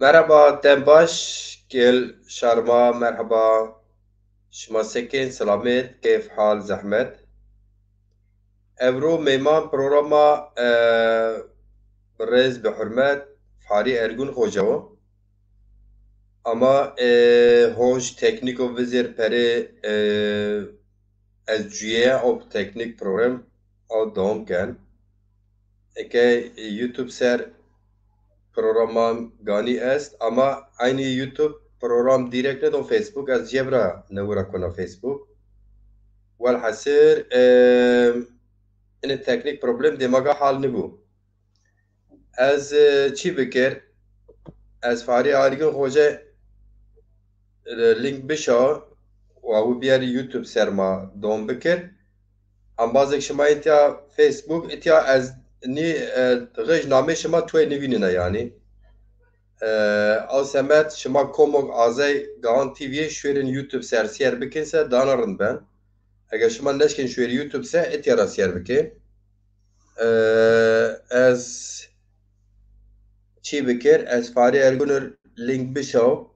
Merhaba Dembaş, gel şarma merhaba. شما سكين سلامت كيف حال زحمت امرو ميمان بروراما برز بحرمت فاري ارگون خوجو اما هوش تکنیک و وزیر پره از جویه او تکنیک پروگرام او دوم کن اکه یوتیوب سر پروگرامان گانی است اما aynı یوتیوب program direkt ندون فیسبوک از جبرا نورا کنا فیسبوک والحسير ان التكنيك بروبلم دماغا حال نبو از چی بکر از فاری آرگن خوجه لینک بشا و او بیار یوتیوب سرما دوم بکر ام بازك شما انتیا فیسبوک انتیا از نی غش نامه شما توی نوینه yani او سمت شما کوموگ آزای گان تیوی شویرین یوتیوب سر بکنسه دانرن ben اگر شما نشکن شویر یوتیوب سر انتیا را سر بکن از چی بکر از فاری ارگونر لینک بشو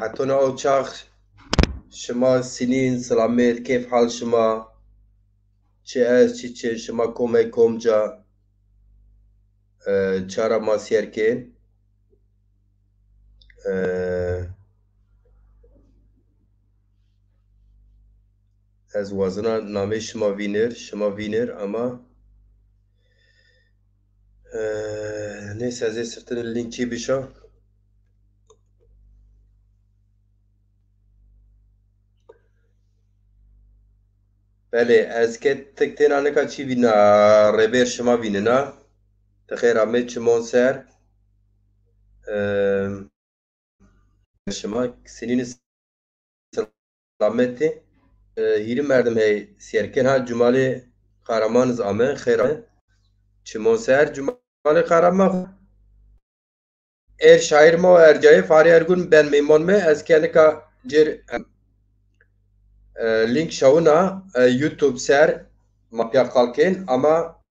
حتی او چاخ شما سنین سلامت کیف حال شما چه از چه شما کومه کومجا چارا ما سیرکن از وزنا نامه شما وینر اما neyse از سرتن لینک چی بشو بله از که تکتین آنکا چی وینا ریبر شما ویننا تخیر آمد چمون سر شما سنین سلامتی هیرم مردم هی سیرکن ها جمالی قهرمان زامن خیره چمون سر جمالی قهرمان er şair mo ercayı fari ergun ben memon me ez kendika cir link şavuna YouTube ser mapya kalkin ama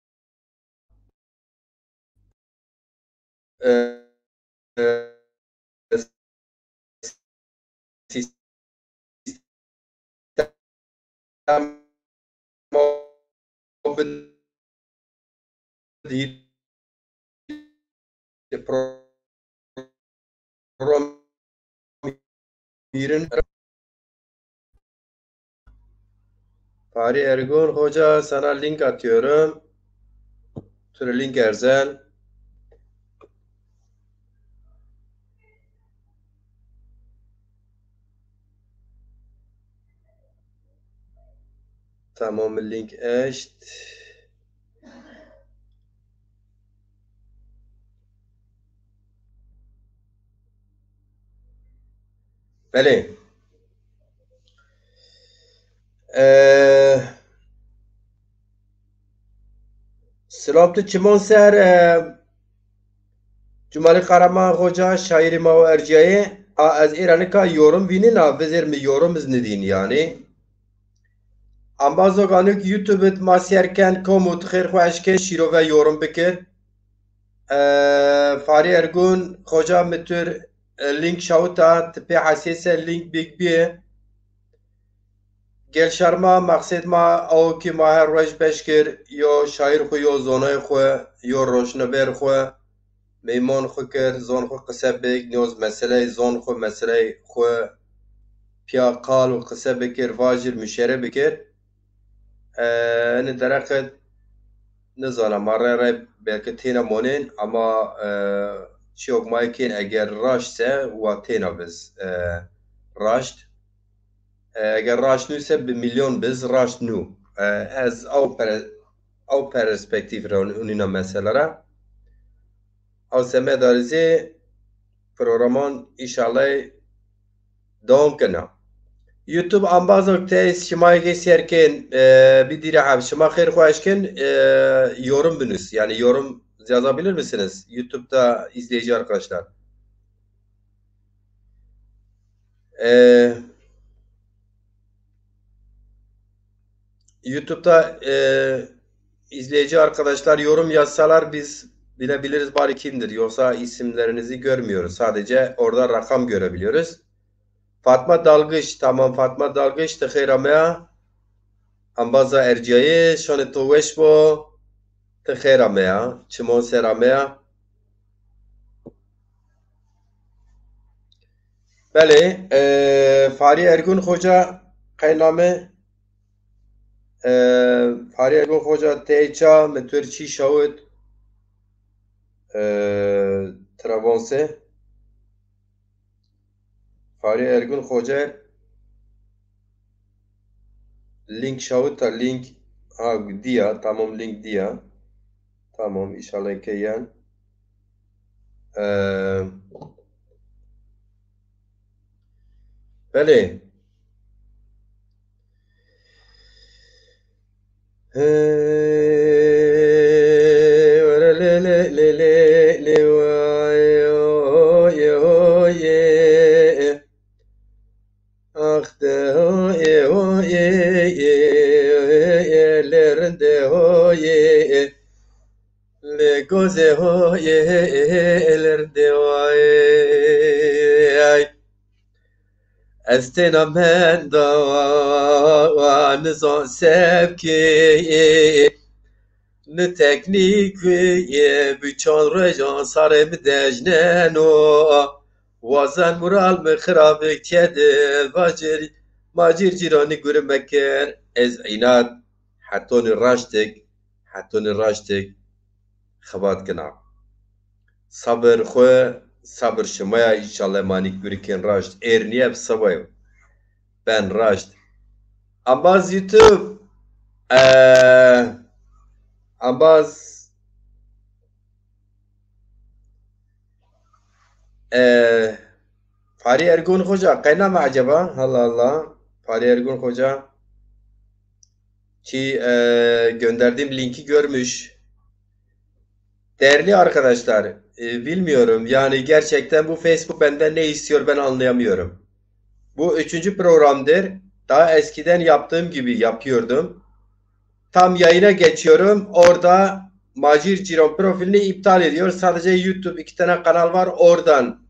sistem program fari ergun hoca sana link atıyorum. Şöyle link erzen. Tamam link eşt. Bele. Silahlı çimon ser Cumali Karaman Hoca şairi ma o erciye az İran'ı yorum vinin a vezir mi yorum iznedin yani. Ambazo ganuk YouTube'et masiyerken komut khir khwaşke şiro ve yorum bikir. Fari Ergun Hoca mitür link şauta tipi hasise link big biye. Gel şarma maksed ma o ki ma her roj beşkir yo şair xu yo zonay xu yo roşneber xu میمون خو کرد زون خو قسە بێک نۆز مەسلەی زۆن خۆ مەسلەی خۆ پیا قال و قسە بکرد واژر مشێرە بکرد دەرەقت نزانم مەڕێ ڕێ بێکە تێنە مۆنێن ئەما چیۆگمایکێن ئەگەر ڕاشتە وا تێنە بز ڕاشت ئەگەر ڕاشت نووسە بملیۆن بز ڕاشت نو ئەز ئەو پەرسپەکتیڤ ڕەونینە مەسەلەرە او سمه دارزی پروگرامان ایشالله دوام کنه یوتیوب آنبازو تیس شما که سرکن بیدیره هم شما خیر خواهش کن yorum biniz yani yorum yazabilir misiniz YouTube'da izleyici arkadaşlar YouTube'da izleyici arkadaşlar yorum yazsalar biz bilebiliriz bari kimdir. Yoksa isimlerinizi görmüyoruz. Sadece orada rakam görebiliyoruz. Fatma Dalgıç. Tamam, Fatma Dalgıç. Tıkheyra mea. Ambaza Erciyesi. Şone tuveş bo. Tıkheyra mea. Çimon sera mea. Bele. Fahri Ergun Hoca kayname. Fahri Ergun Hoca teça metürçi şahit. Travanse. Fahri Ergun Hoca link şahıta link diya tamam link diya tamam inşallah keyan bele le le le le le ah de o ye lerinde o ye le goze o ye lerinde o ye estena men da wa nizam sevki ne teknik ye biçan rejan sarem dejneno wazan mural me xirabek tiyede macir cirani gure meker ez inat hatoni raştek xebat kina sabır xwe sabır şımaya inşallah manik guriken raşt erniye sabay ben raşt ambaz YouTube ambaz Fahri Ergun Hoca kayna mı acaba? Allah Allah. Fahri Ergun Hoca ki gönderdiğim linki görmüş. Değerli arkadaşlar, bilmiyorum yani gerçekten bu Facebook benden ne istiyor ben anlayamıyorum. Bu üçüncü programdır. Daha eskiden yaptığım gibi yapıyordum. Tam yayına geçiyorum. Orada Macir Ciron profilini iptal ediyor. Sadece YouTube 2 tane kanal var. Oradan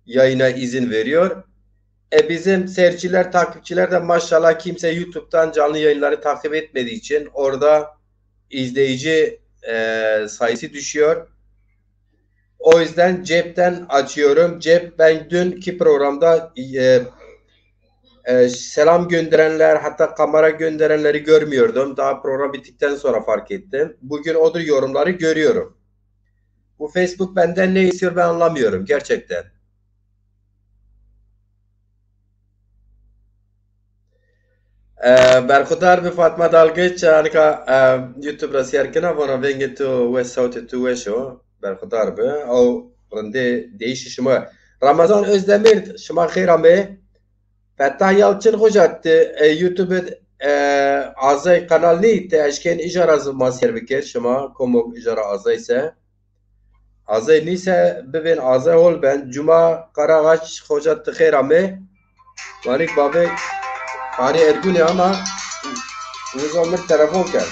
yayına izin veriyor. Bizim seyirciler, takipçiler de maşallah kimse YouTube'dan canlı yayınları takip etmediği için orada izleyici sayısı düşüyor. O yüzden cepten açıyorum. Cep ben dünkü programda selam gönderenler hatta kamera gönderenleri görmüyordum. Daha program bittikten sonra fark ettim. Bugün odur yorumları görüyorum. Bu Facebook benden ne istiyor ben anlamıyorum gerçekten. برخوردار به فاطمه دالگیچ که یوتیوب را سیر کنه و نوینگ تو و صوت تو وشو برخوردار به او رنده دیش شما رمضان Özdemir شما خیر همه فتح Yalçın Hoca یوتیوب azay kanal neydi? Eşken icarazı masir bikir şuma komuk icara azay ise azay neyse bibin azay ol ben cuma karagaç hoca tıkhir hamı varik babı Fahri Ergun ya ama o zaman telefon geldi.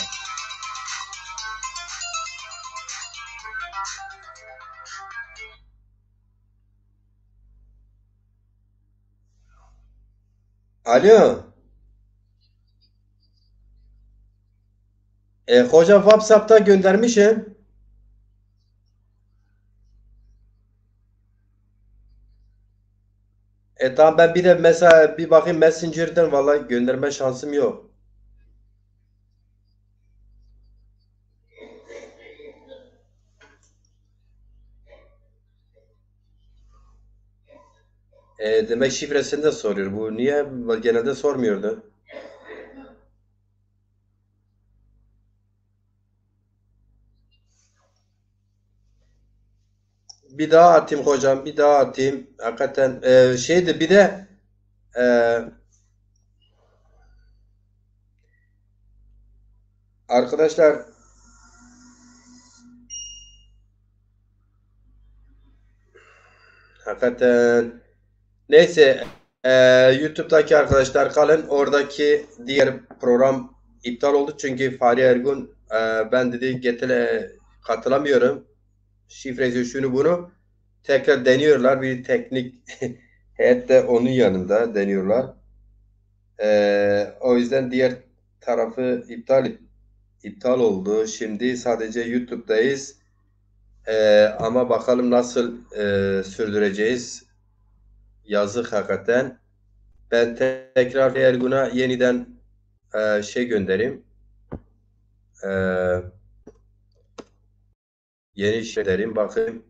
Alo. Hoca WhatsApp'ta göndermişim. Tamam ben bir de mesela bir bakayım Messenger'den vallahi gönderme şansım yok. Demek şifresini de soruyor. Bu niye genelde sormuyordu? Bir daha atayım hocam, bir daha atayım. Hakikaten şeydi bir de e, arkadaşlar hakikaten neyse YouTube'daki arkadaşlar kalın. Oradaki diğer program iptal oldu çünkü Fahri Ergun ben dedi getele katılamıyorum. şifresi şunu bunu tekrar deniyorlar. Bir teknik heyet de onun yanında deniyorlar. O yüzden diğer tarafı iptal oldu. Şimdi sadece YouTube'dayız. Ama bakalım nasıl sürdüreceğiz. Yazık hakikaten. Ben tekrar Ergun'a yeniden şey göndereyim. E, Yeni şey göndereyim. Bakayım.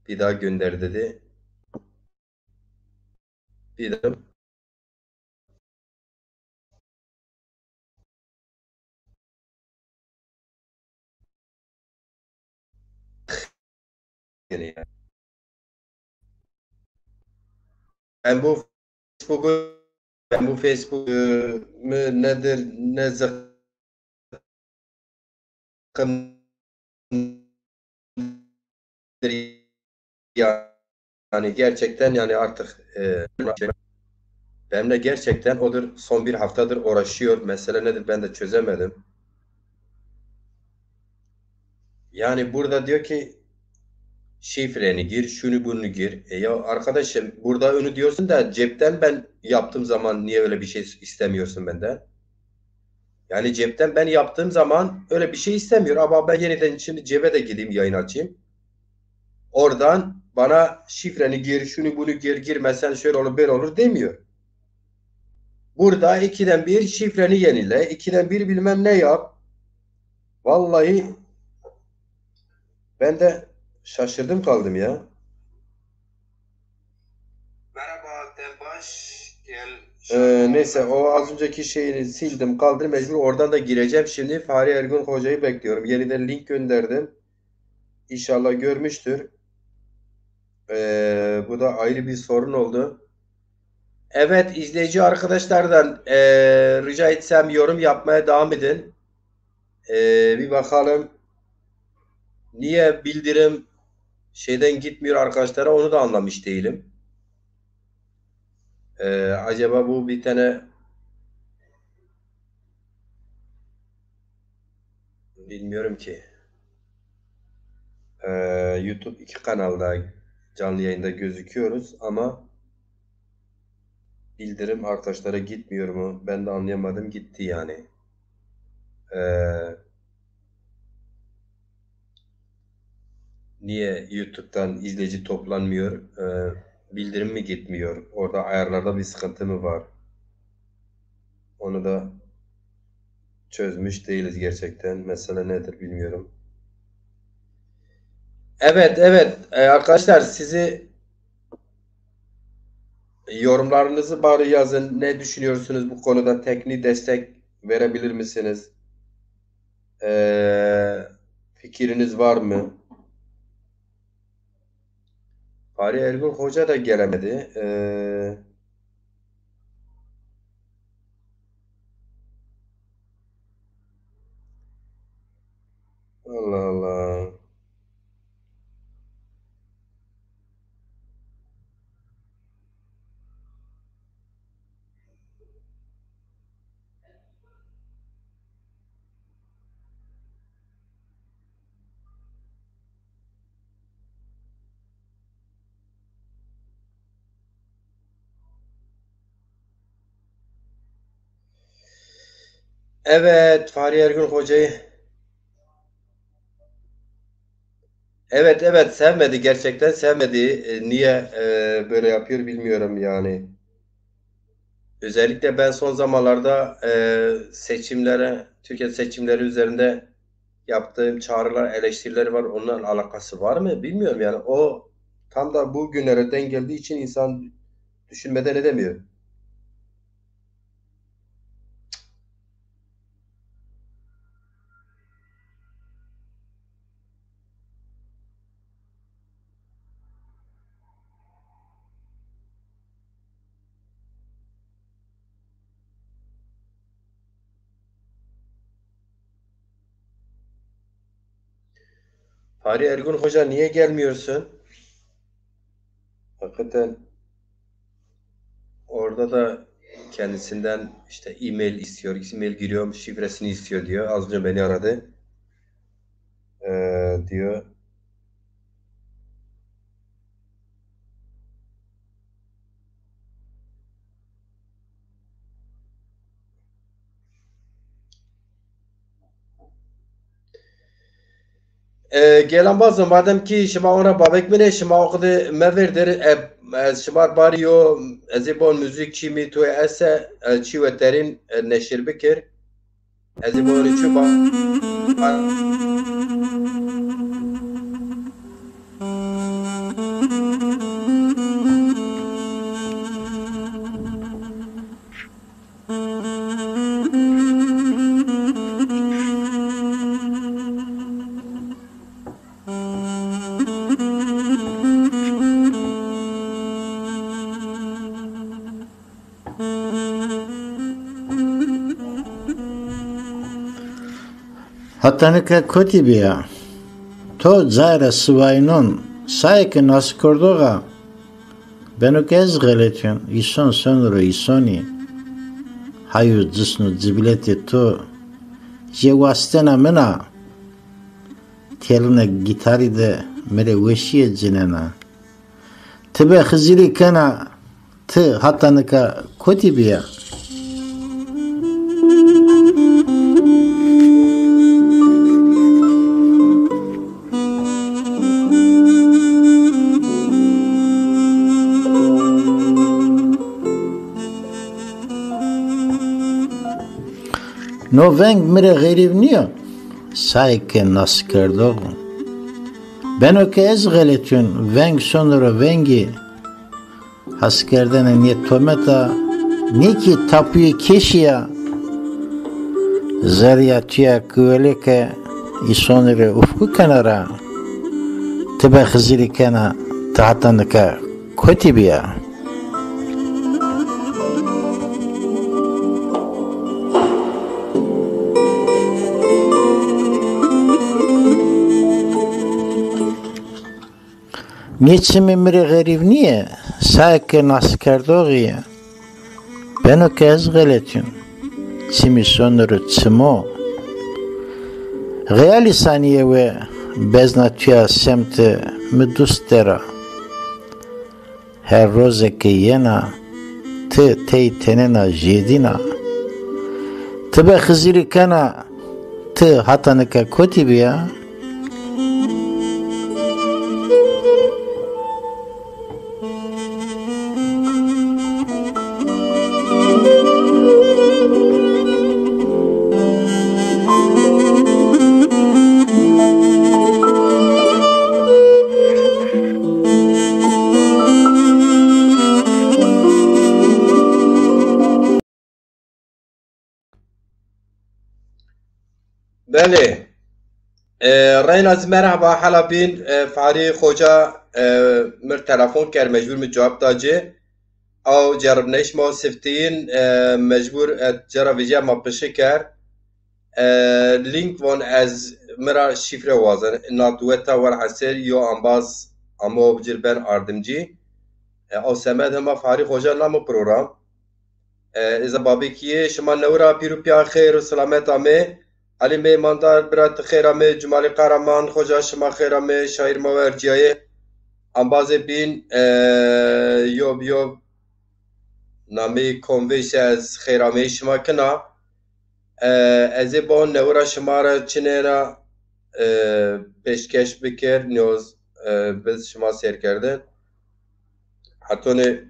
Bir daha gönder dedi. Bir daha. Yeni. Ben bu Facebook'u ben bu Facebook nedir ne zıkkımdır yani gerçekten yani artık benimle gerçekten odur son bir haftadır uğraşıyor. Mesele nedir ben de çözemedim. Yani burada diyor ki şifreni gir, şunu bunu gir. Ya arkadaşım burada onu diyorsun da cepten ben yaptığım zaman niye öyle bir şey istemiyorsun benden? Yani cepten ben yaptığım zaman öyle bir şey istemiyor. Ama ben yeniden şimdi cebe de gideyim yayın açayım. Oradan bana şifreni gir, şunu bunu gir, girmezsen şöyle olur böyle olur demiyor. Burada ikiden bir şifreni yenile, ikiden bir bilmem ne yap. Vallahi ben de şaşırdım kaldım ya. Merhaba Debaş. Gel. Neyse o az önceki şeyini sildim kaldım mecbur oradan da gireceğim. Şimdi Fahri Ergun Hoca'yı bekliyorum. Yeniden link gönderdim. İnşallah görmüştür. Bu da ayrı bir sorun oldu. Evet izleyici arkadaşlardan rica etsem yorum yapmaya devam edin. Bir bakalım niye bildirim şeyden gitmiyor arkadaşlara onu da anlamış değilim. Acaba bu bir tane bilmiyorum ki. YouTube iki kanalda canlı yayında gözüküyoruz ama bildirim arkadaşlara gitmiyor mu? Ben de anlayamadım gitti yani. Ee, Niye YouTube'dan izleyici toplanmıyor? Bildirim mi gitmiyor? Orada ayarlarda bir sıkıntı mı var? Onu da çözmüş değiliz gerçekten. Mesele nedir bilmiyorum. Evet, evet. Arkadaşlar sizi yorumlarınızı bari yazın. Ne düşünüyorsunuz bu konuda? Teknik destek verebilir misiniz? Fikriniz var mı? Fahri Ergün Hoca da gelemedi. Allah Allah. Evet, Fahri Ergün Hoca'yı evet evet sevmedi gerçekten sevmedi. Niye böyle yapıyor bilmiyorum yani. Özellikle ben son zamanlarda Türkiye seçimleri üzerinde yaptığım çağrılar, eleştiriler var. Onunla alakası var mı? Bilmiyorum yani. O tam da bu günlere denk geldiği için insan düşünmeden edemiyor. Fahri Ergun Hoca niye gelmiyorsun? Hakikaten orada da kendisinden işte e-mail istiyor. E-mail giriyor, şifresini istiyor diyor. Az önce beni aradı. diyor. گلان باز مادم کی شما اونا بابک منه شما وقت مور در شما باریو از بون موزیک چی می توی اس چی و ترین نشر بکر از بون چی با Hatanıka kotibiya. To zayra sıvaynon sayke nas kordoga. Beno kez galetyon ison sonro isoni. Hayu zisnu zibileti to jewastena mena. Telune gitari de mere veşiye cinena. Tebe khiziri kana te hatanıka kotibiya. No veng mire geriv niyo. Sayke nas kerdoğun. Ben öke ez galetyon veng sonra vengi. Haskerdene niye tometa ne ki tapuyu keşiya. Zerya tüya küveleke isonere ufku kenara. Tebe khiziri kena tahatanıka kotibiya. Niçin mire gariv niye? Sayke nas kerdoğiye. Ben o kez galetyon. Çimi sonuru çimo. Reali saniye ve beznatüya semte müdustera. Her rozeke yena te tey tenena jedina. Tebe khiziri kana te hatanıka kotibiya. بله ریناز مرحبا حالا بین فعلی خوجا مر تلفن کرد مجبور می جواب داجه او جرب نیش ما سفتین مجبور جرب ویجا ما پشه کرد لینک وان از مرا شifre وازن ناتوتا ور حسر یو انباز اما بجر بن اردمجی او سمد هما فعلی خوجا نامو پروگرام اذا بابی کیه شما نورا پیرو پیا خیر و سلامت آمه علی میماندار برات خیرامه جمالی قهرمان خوجا شما خیرامه شاعر مورجیای انباز بین یوب نامی کنویش از خیرامه شما کنا از بون نورا شما را چنینا پیشکش بکر نیوز biz شما سیر کردن حتی نه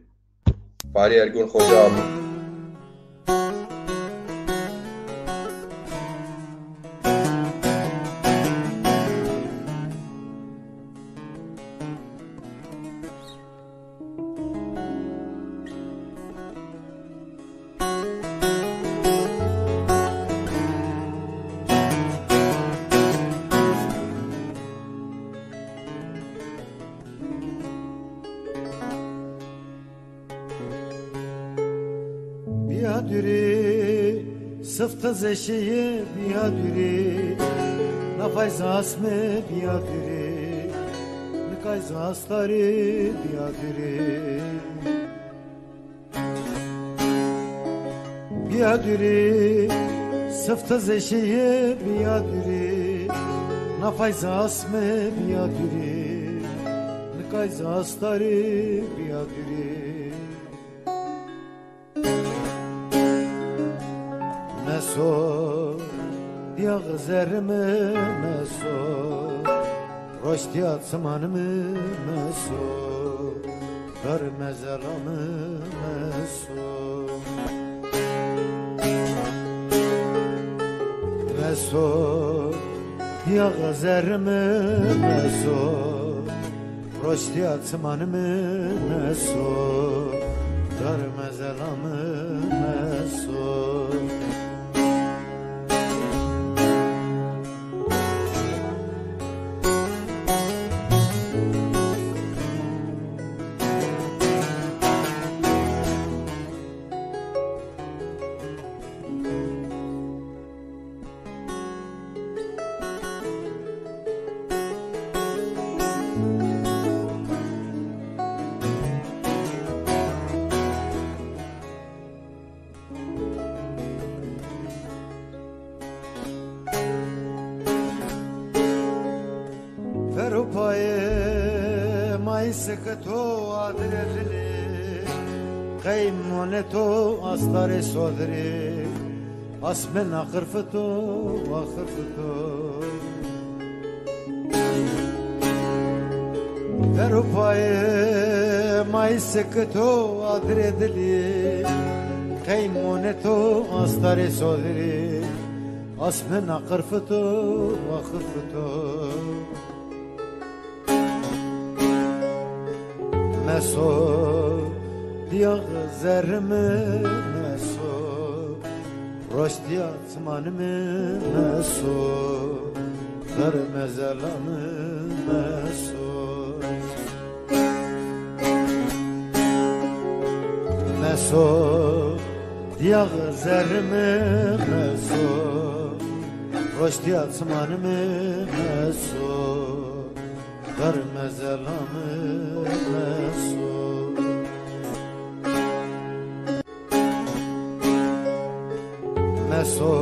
فاری ارگون خوجا Biyadüri sıftı zeşeye biyadüri nafayz asme biyadüri nikayz asları biyadüri biyadüri sıftı zeşeye biyadüri نفایز اسمه بیادری نکایز استاری بیادری مسو دیاغ زرمه مسو رشتیات سمانمه مسو در مزلامه مسو مسو دیاغ زرمه مسو رشتیات سمانمه مسو در مزلامه مسو Ferupaye maysıkto adredili Kaymoneto astare sodri Asmen akırfıto akırfıto Ferupaye maysıkto adredili Kaymoneto astare sodri Asmen akırfıto akırfıto Meso diyağı zerme meso Roştiyat manımı meso Zerme zelamı meso Meso diyağı zerme meso Roştiyat manımı meso Darme zelamı meso Meso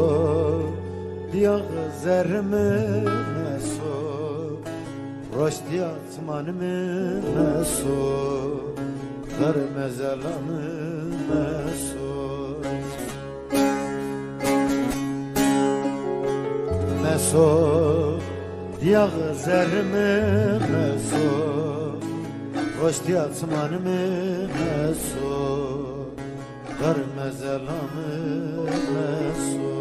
diyağı zerme meso Roştiyat manımı meso Darme zelamı meso Meso diyağı zerme meso Roştiyat smanımı meso Darme zelamı meso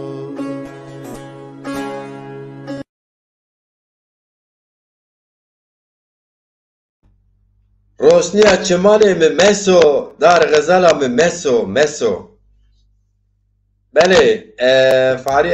روشنیا چمالی می مسو دار غزالا می مسو بله فعلی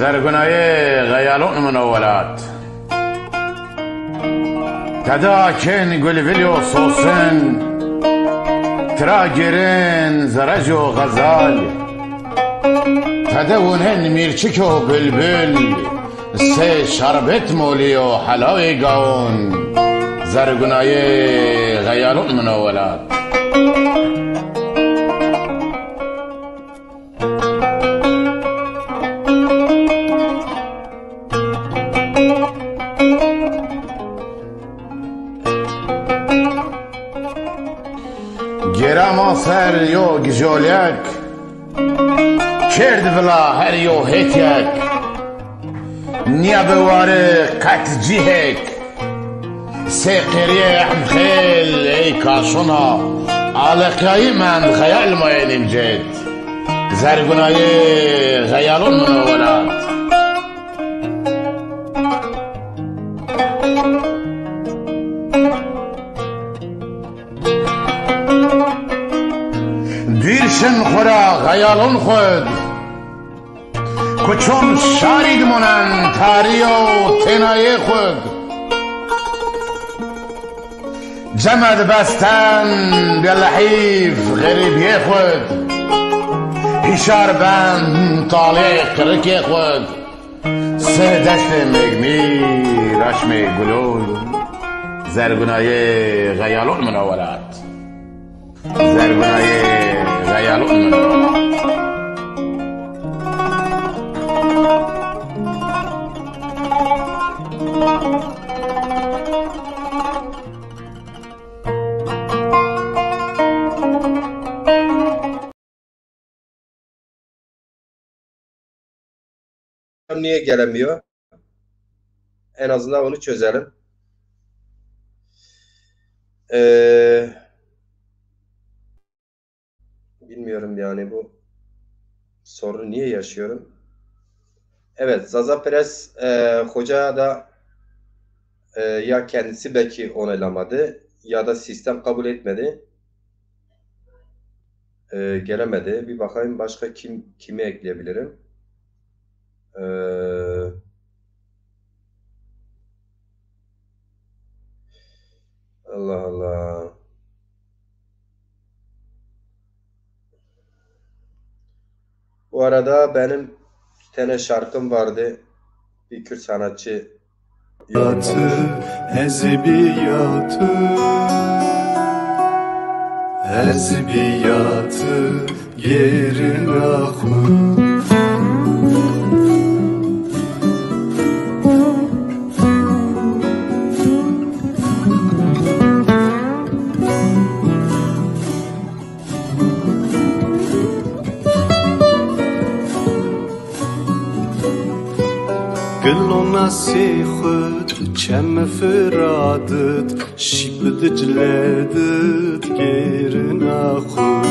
زرگنای غیالون منولات تدا کن گلویلیو سوسن ترا گرن زرجو غزال تدا ونهن میرچیکو بلبل سه شربت مولیو حلاوی گاون زرگنای غیالون منولات گرما سر یو گجولیک کرد بلا هر یو هیتیک نیا بواره قط جیهک سه قریه احم خیل ای کاشونا علاقایی من خیال ماینیم جد زرگونای غیالون منولات غیالون خود که چون شارید منن تاری و تنای خود جمد بستن به لحیف غریبی خود هشار بند طالع کرکی خود سه دست مگمی رشم گلول زرگنای غیالون مناولات زرگنای غیالون مناولات Niye gelemiyor? En azından onu çözelim. Bilmiyorum yani bu sorunu niye yaşıyorum. Evet, Zaza Perez hoca da ya kendisi belki onaylamadı ya da sistem kabul etmedi. Gelemedi. Bir bakayım başka kimi ekleyebilirim. Allah Allah. Bu arada benim bir tane şarkım vardı. Bir Kürt sanatçı Ezbiyatı yerin ahı نسيخت كم فرادت شيب جلدت غيرنا خود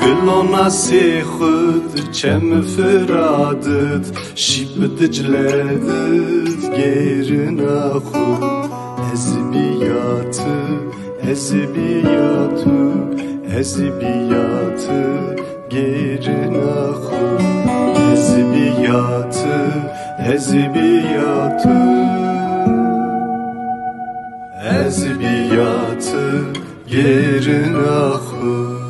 كلو نسيخت كم فرادت شيب جلدت غيرنا خود ezbiyatı ezbiyatı ezbiyatı غيرنا خود ezbiyatı ezbiyatı ezbiyatı yerin ahı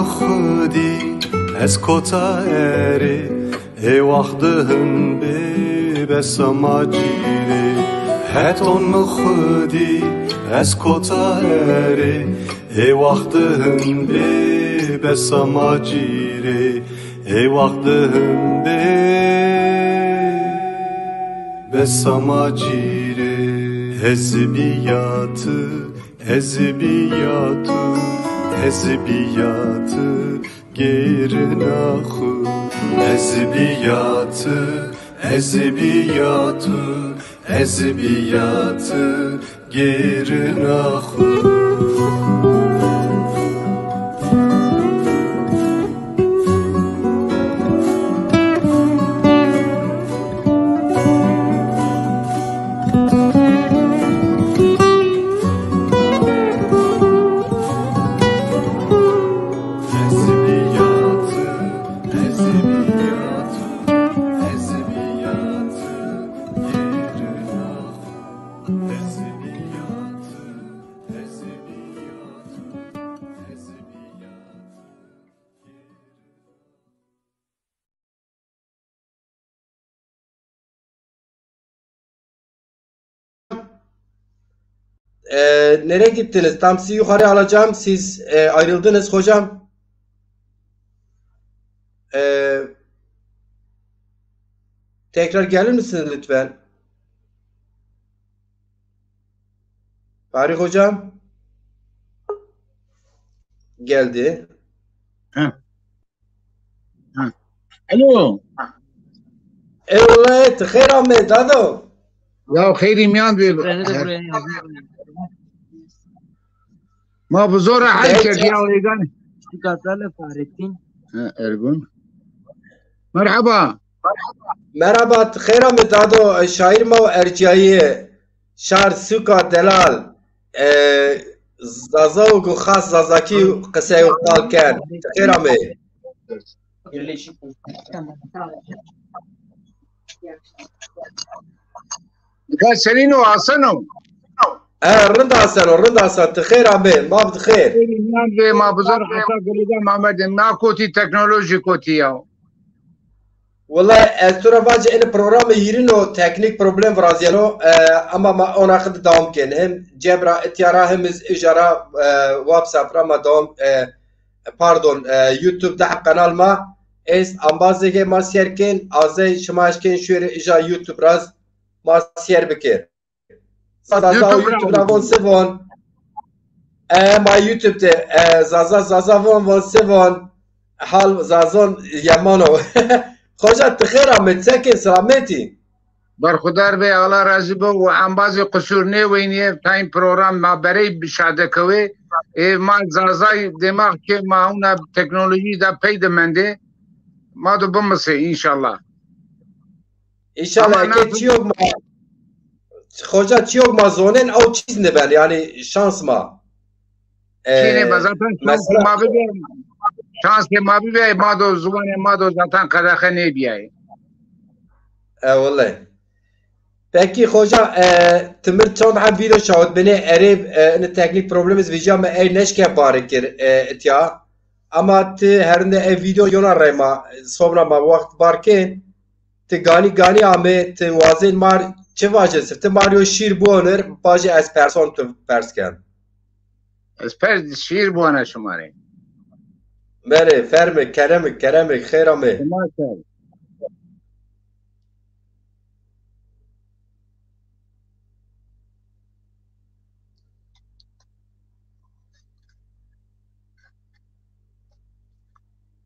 خودی از کتا اری ای وقتهم بی بسما جیری هتون خودی از کتا اری ای وقتهم بی بسما جیری ای وقتهم بی بسما جیری ezbiyatı ezbiyatı ezbiyatı gerin ahı ezbiyatı ezbiyatı ezbiyatı gerin ahı Nereye gittiniz? Tam sizi yukarı alacağım. Siz ayrıldınız hocam. Tekrar gelir misiniz lütfen? Tarık hocam geldi. الو والله خير عمي دادو. يا خيري ميان بي ما بزور حل كيف يا ويغان ارجون مرحبا مرحبا خير عمي دادو. شاعر ما ارجعيه شعر سوكا دلال زازا و خاص زازاكي قصه وقال كان خير عمي. قال سنينو اصنو رند حسن خير عمي ما بخير. ما بزور حتى قلدا محمد ما كوتي تكنولوجي كوتي ياو والله استرافاج ان برنامج يرينو تكنيك بروبلم برازيلو اما ما انا خد داوم كان هم جبرا اتيارا هم اجارا واتساب راما داوم باردون يوتيوب ده قناه ما اس امبازه ما سيركن ازي شماشكن شوره اجا يوتيوب راز ما سير بكير زازا يوتيوب راون سيفون ما يوتيوب ده زازا وون سيفون حال زازون يمانو خوشت خیر آمد سکن سلامتی برخودار به الله راضی بو و انباز قصور نه وینیه تا این پروگرام ما برای بشاده کوی ما زازای دماغ که ما اونا تکنولوژی دا پیدا منده ما دو بمسه انشالله که چیوک ما خوشت چیوک ما زونن او چیز نبن یعنی شانس ما چینه بزاتن شانس ما ببین شانس که ما بیای ما دو زبان ما دو زاتن قدخه نی بیای والله پکی خوشا تمر چند هم ویدیو شاهد بینه عرب ان تکنیک پروبلمز ویجا ما ای نشکه بارکر اتیا اما ت هرنده ای ویدیو یونا رایما صبرا ما وقت بارکن ت گانی آمه ت وازین مار چه واجه سفت ماریو شیر بونر باجه از پرسون تو پرس کن از پرس شیر بونه شماره بله فرمه کرمک خیرامه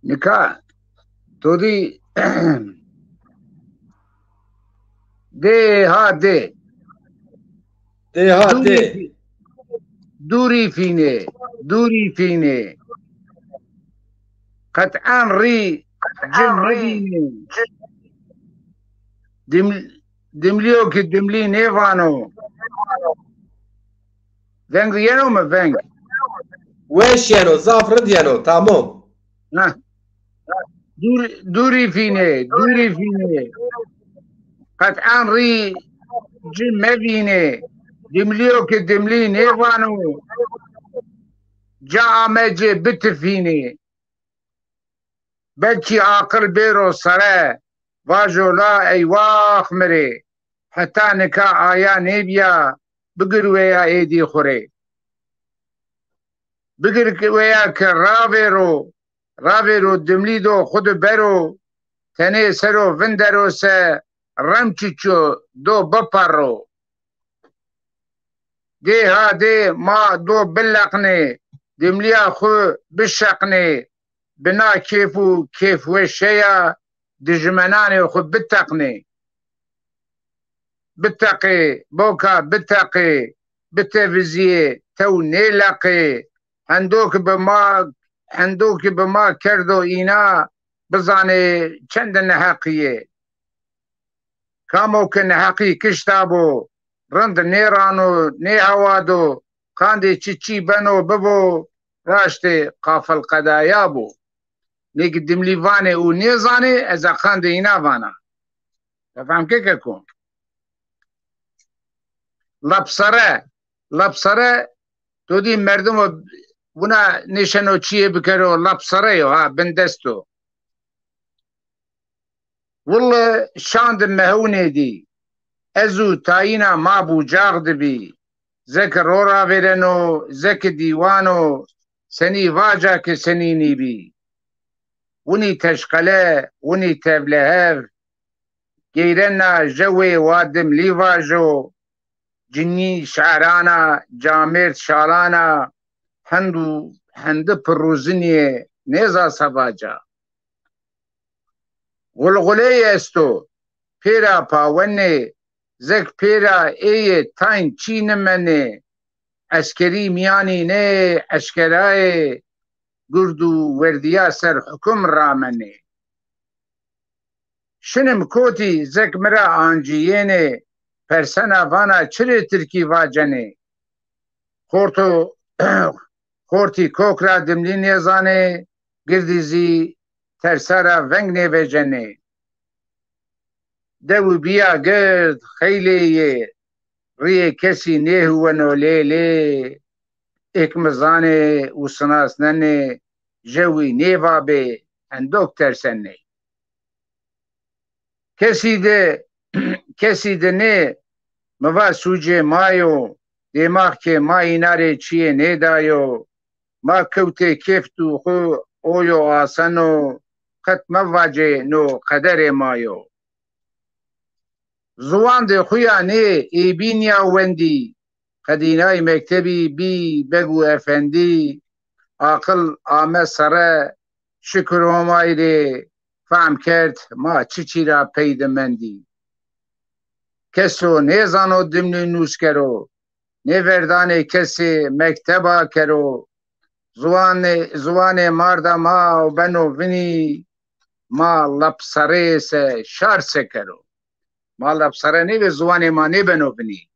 نکا تو دی ده ها ده دوری فینه قطعا ری جمعینه دملیو که دملی نیوانو ونگ ینو ما ونگ وش ینو زافرد ینو تمام دوری فینه قطعا ری جمعینه دملیو که دملی نیوانو جا آمجه بتفینه بلکی عاقل بیرو سره واجو لا ایواخ مره حتی نکا آیا نیبیا بگر ویا ایدی خوره بگر ویا که راوی رو دملی دو خود برو تنه سرو وندرو سه رمچیچو دو بپرو ده ها ده ما دو بلقنه دملیا خو بشقنه بنا كيف وشيا دجمناني خو بتقي بوكا بتقي بتفزيه تو نيلقي عندوك بما كردو إنا بزاني چند نحقية كامو كنحقي كشتابو رند نيرانو نيهوادو خاندي چي بنو ببو راشتي قافل قدايابو نيك دمليفاني و نيزاني ازا خاندي اينا فانا تفهم كيف يكون لبصره تو دي مردم بنا نشانو چيه بكرو لبصره يو ها بندستو والله شاند مهوني دي ازو تاينا ما بو جاغد بي زك رورا فيرنو زك ديوانو سني واجا كسنيني بي وني تشقله وني تبلهف جيرنا جوي وادم ليواجو جنی شعرانا جامرد شالانا هند پروزنی نیزا سواجا غلغله استو پیرا پاونه زک پیرا ای تاین چین منه عسکری میانی نه عسکرای گردو وردیا سر حکم رامنه شنم کوتی زک مرا آنجیینه پرسنا وانا چره ترکی واجنه خورتی کوکرا دملی نیزانه گردیزی ترسارا ونگ نیویجنه دو بیا گرد خیلی ریه کسی نیهونو لیلی اکمزانه و سناسننه جوی نیوابه اندوک ترسنه کسی ده نه موا سوجه مایو دماغ که ما ایناره چیه نیدایو ما کوته کفتو خو اویو آسنو قط مواجه نو قدر مایو زوان ده خویا نه ای بینیا وندی قدینای مکتبی بی بگو افندی عقل آمه سره شکر همایده فهم کرد ما چی را پید مندی کسو نیزانو دمنی نوش کرو نیوردان کسی مکتبا کرو زوان ماردا ما و بنو ونی ما لپسره سه شار سه کرو ما لپسره نیوی زوان ما نی بنو ونی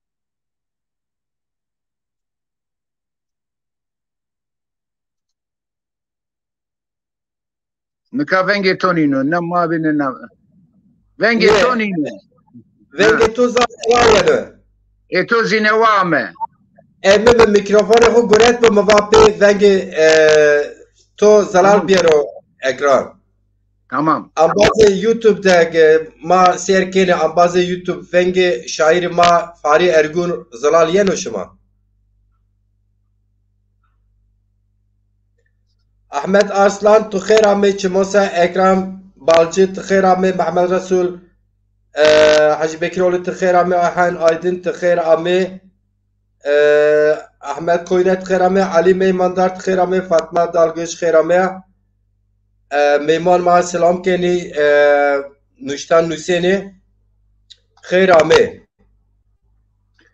نکا ونگی تونینو نه ما بینه نه ونگی تونینو ونگی تو زاویه ای تو زینوامه emme به میکروفون خود گرد به مواپی ونگی تو زلال بیارو اکران تمام امباز یوتیوب ده ما سیر کنه امباز یوتیوب ونگی شاعر ما فاری ارگون زلال ینو شما احمد ارسلان تو خیر آمه چموسا اکرام بالجی تو خیر آمه محمد رسول حاجی بکرول تو خیر آمه آهن آیدین تو خیر آمه احمد کوینت خیرامه علی میماندار خیرامه فاطمه دالگوش خیرامه میمان ما سلام کنی نوشتان نوسینی خیرامه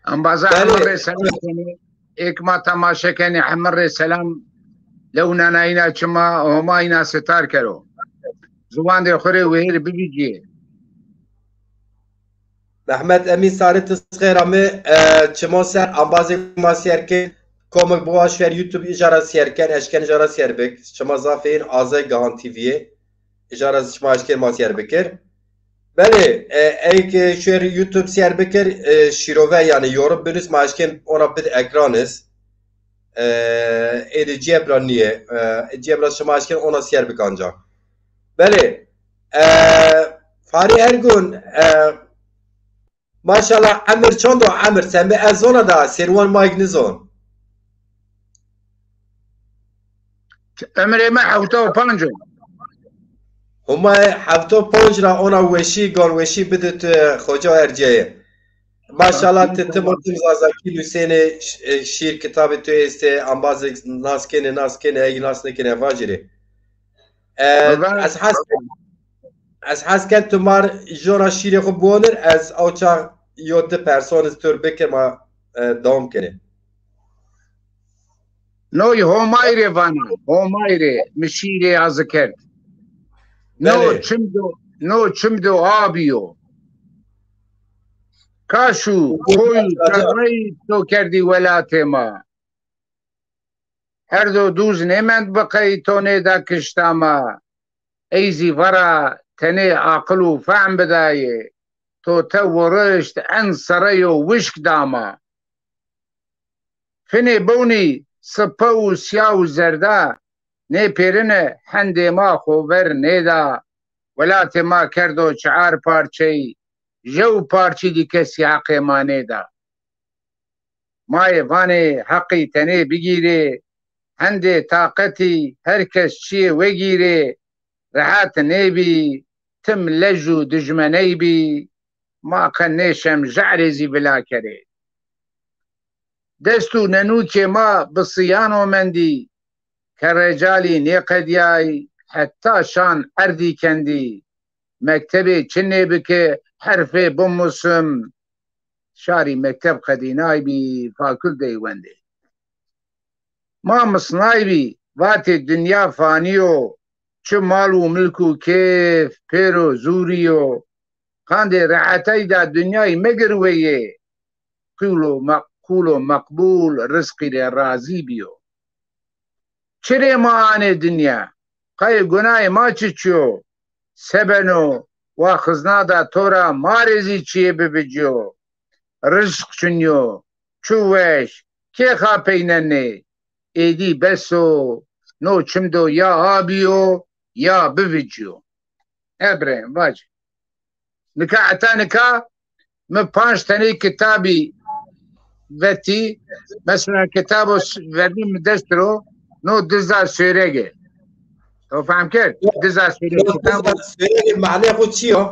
انبازا حمر سلام کنی ایک ما تماشا کنی حمر سلام لو ناناینا چما هما اینا ستار کرو زبان ده خوری ویر بگیجیه محمد امین سارت خیرامه چما سر انبازی ما سیر که کومک بواش فر یوتیوب اجاره سیر کن اشکن اجاره سیر بک چما زافین آزای گهان تیویه اجاره شما اشکن ما سیر بکر بله ای که شویر یوتیوب سیر بکر شیروه یعنی یورپ بنوس ما اشکن اونا بد اکرانست ایده جبران نیه جبران شما اشکن اونا سیر بکانجا بله فاری ارگون ماشاءالله عمر چند عمر سمي ازونا دا سيروان مايك نزون عمري ما حوتو بانجو هما حوتو بانج را اونا وشي قال وشي بدت خوجا ارجايه ماشاءالله تتمتم زازاكي لسيني شير كتابي تو استي انباز ناس كيني اي ناس نكيني فاجري از حس کن تو مار جورا شیری خو بونر از اوچا یود پرسونز تور بکر ما دوم کنه نوی همایری وانا همایری مشیری از کرد نو چمدو آبیو کاشو کوی کاری تو کردی ولات ما هر دو دوز نمند بقی تو نیدا کشتا ما ایزی ورا تنه عقل و فهم بدایه تو ورشت ان سره و وشک داما فنه بونی سپا و سیا و زرده نه پیرنه هند ما خوبر نیدا ولات ما کردو چعار پارچه جو پارچی دی کسی حق ما نیدا مای وانه حقی تنه بگیره هند طاقتی هر کس چیه وگیره رحات نيبي تم لجو دجمنيبي ما كان نيشم جعرزي بلا كري دەست و نەنووکێ ما بسییانۆمەندی کە ڕێجالی نێقەدیای حتا شان ئەردی کەندی مەکتەبێ چنێ بکێ حرفێ بموسم شاری مەکتەب قەدینایبی فاکل دەیوەندێ ما مسنایبی واتێ دنیا فانیۆ چ ماڵ و ملک و کێف پێر و زووریۆ قاندێ ڕەحەتەیدا دنیای مەگروەیێ قول و مەقبول ڕزقی لێ ڕازی بیۆ چرێ ماانێ دنیا قەی گونای ما چ چۆ سەبەنۆ وا خزنادا تۆرا مارێزی چیە ببجۆ ڕزق چنیۆ چووەش کێ خاپەینەنێ ئێدی بەسۆ نۆ چمدۆ یا ئابیۆ یا بڤجۆ ئەبرێن باج نکا عتا نکا من 5 تەنەی کتابی vetti mesela kitabo verdim destro no dizar sürege o faham kert dizar sürege معناه خود چیه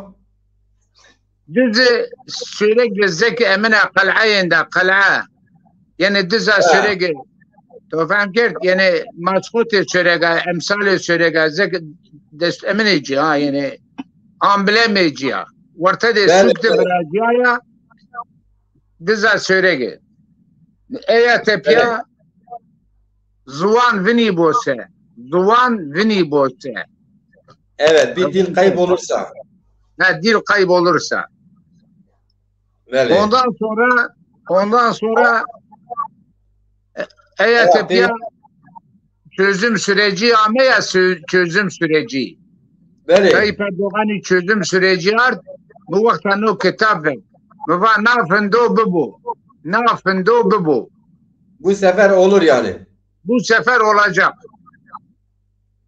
diz sürege zeki emine qal'ayında qal'a yani dizar sürege to faham kert yani maskut sürege emsal sürege zek dest emineci ha yani amblemeci ha ortada sükte bırakıyor dizar sürege Eya tepya zuvan vini bose. Zuvan vini bose. Evet, bir dil kaybolursa. Ha, dil kaybolursa. Veli. Ondan sonra eya tepya çözüm süreci ama ya çözüm süreci. Veli. Tayyip Erdoğan'ın çözüm süreci art bu vakta no kitap ver. Bu var nafendo bu. Nafendo bu. Bu sefer olur yani. Bu sefer olacak.